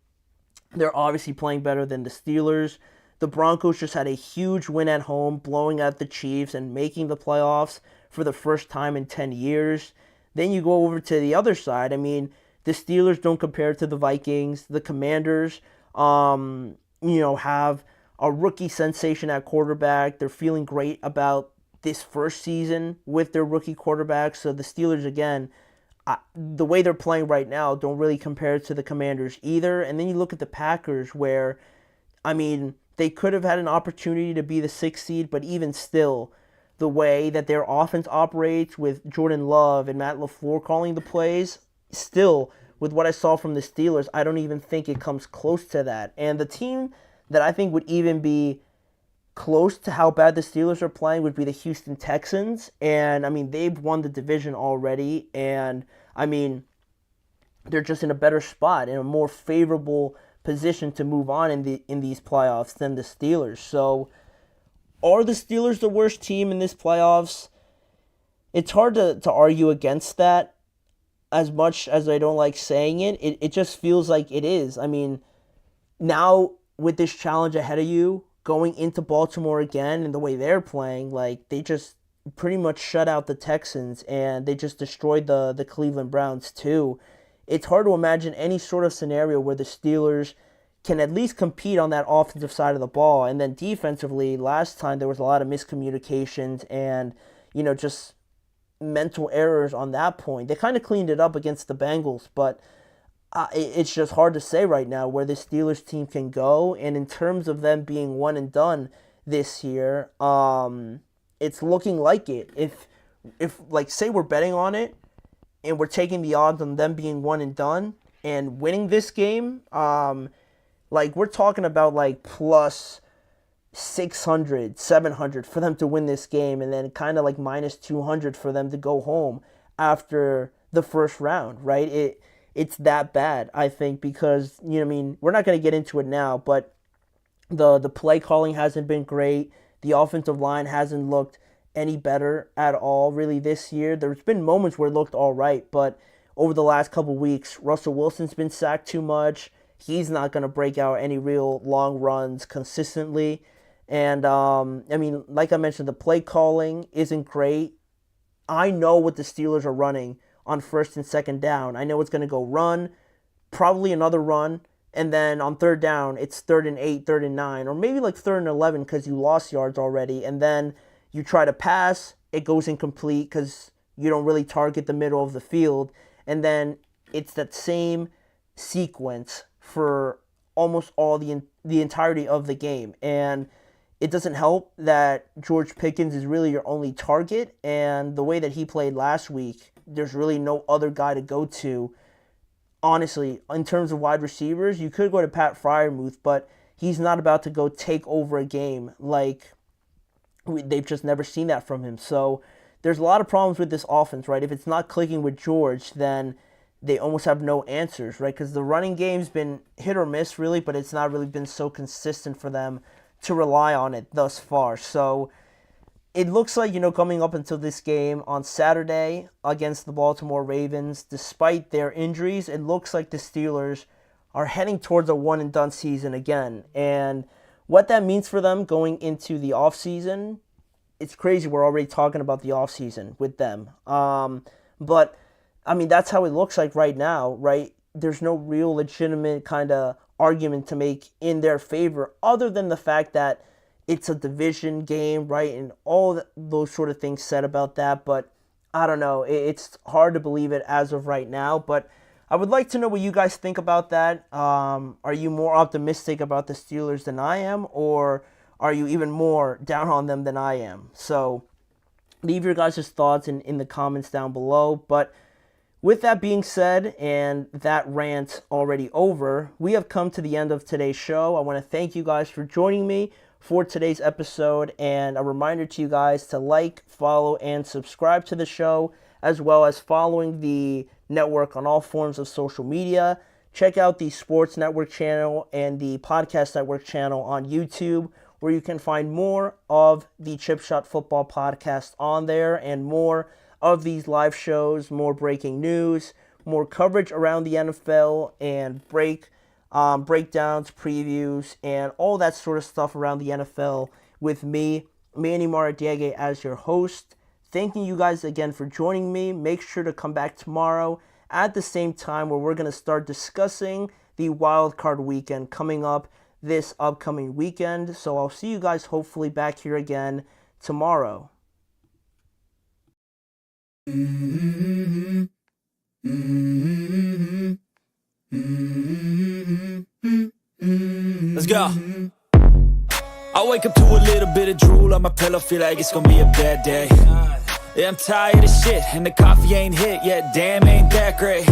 they're obviously playing better than the Steelers. The Broncos just had a huge win at home, blowing out the Chiefs and making the playoffs for the first time in 10 years. Then you go over to the other side. I mean, the Steelers don't compare to the Vikings. The Commanders, have a rookie sensation at quarterback. They're feeling great about this first season with their rookie quarterback. So the Steelers, again, the way they're playing right now don't really compare to the Commanders either. And then you look at the Packers where, they could have had an opportunity to be the 6th seed, but even still, the way that their offense operates with Jordan Love and Matt LaFleur calling the plays, still, with what I saw from the Steelers, I don't even think it comes close to that. And the team that I think would even be close to how bad the Steelers are playing would be the Houston Texans. And, they've won the division already. And, they're just in a better spot, in a more favorable position to move on in these playoffs than the Steelers. So, are the Steelers the worst team in this playoffs? It's hard to argue against that. As much as I don't like saying it just feels like it is. Now with this challenge ahead of you, going into Baltimore again and the way they're playing, they just pretty much shut out the Texans and they just destroyed the Cleveland Browns too. It's hard to imagine any sort of scenario where the Steelers can at least compete on that offensive side of the ball. And then defensively, last time there was a lot of miscommunications and, just mental errors on that point. They kind of cleaned it up against the Bengals, but it's just hard to say right now where the Steelers team can go. And in terms of them being one and done this year, it's looking like it. If say we're betting on it, and we're taking the odds on them being one and done and winning this game, we're talking about plus 600, 700 for them to win this game, and then kind of minus 200 for them to go home after the first round, right? It's that bad, I think, because, we're not going to get into it now, but the play calling hasn't been great. The offensive line hasn't looked any better at all really this year. There's been moments where it looked all right, but over the last couple weeks, Russell Wilson's been sacked too much. He's not going to break out any real long runs consistently. And, like I mentioned, the play calling isn't great. I know what the Steelers are running on 1st and 2nd down. I know it's going to go run, probably another run, and then on 3rd down, it's 3rd and 8, 3rd and 9, or maybe 3rd and 11 because you lost yards already, and then you try to pass, it goes incomplete because you don't really target the middle of the field. And then it's that same sequence for almost all the entirety of the game. And it doesn't help that George Pickens is really your only target. And the way that he played last week, there's really no other guy to go to. Honestly, in terms of wide receivers, you could go to Pat Freiermuth, but he's not about to go take over a game they've just never seen that from him. So there's a lot of problems with this offense, right? If it's not clicking with George, then they almost have no answers, right? Because the running game's been hit or miss, really, but it's not really been so consistent for them to rely on it thus far. So it looks like, coming up until this game on Saturday against the Baltimore Ravens, despite their injuries, it looks like the Steelers are heading towards a one-and-done season again. And what that means for them going into the offseason, it's crazy. We're already talking about the offseason with them. But, that's how it looks like right now, right? There's no real legitimate kind of argument to make in their favor other than the fact that it's a division game, right? And all those sort of things said about that. But I don't know. It's hard to believe it as of right now. But I would like to know what you guys think about that. Are you more optimistic about the Steelers than I am, or are you even more down on them than I am? So leave your guys' thoughts in the comments down below. But With that being said, and that rant already over, we have come to the end of today's show. I want to thank you guys for joining me for today's episode, and a reminder to you guys to like, follow, and subscribe to the show, as well as following the network on all forms of social media. Check out the Sports Network channel and the Podcast Network channel on YouTube, where you can find more of the Chip Shot Football Podcast on there and more of these live shows, more breaking news, more coverage around the NFL, and breakdowns, previews, and all that sort of stuff around the NFL with me, Manny Maradiaga, as your host. Thanking you guys again for joining me. Make sure to come back tomorrow at the same time, where we're going to start discussing the wild card weekend coming up this upcoming weekend. So I'll see you guys hopefully back here again tomorrow. Let's go. I wake up to a little bit of drool on my pillow, feel like it's gonna be a bad day. Yeah, I'm tired of shit, and the coffee ain't hit yet, damn, ain't that great.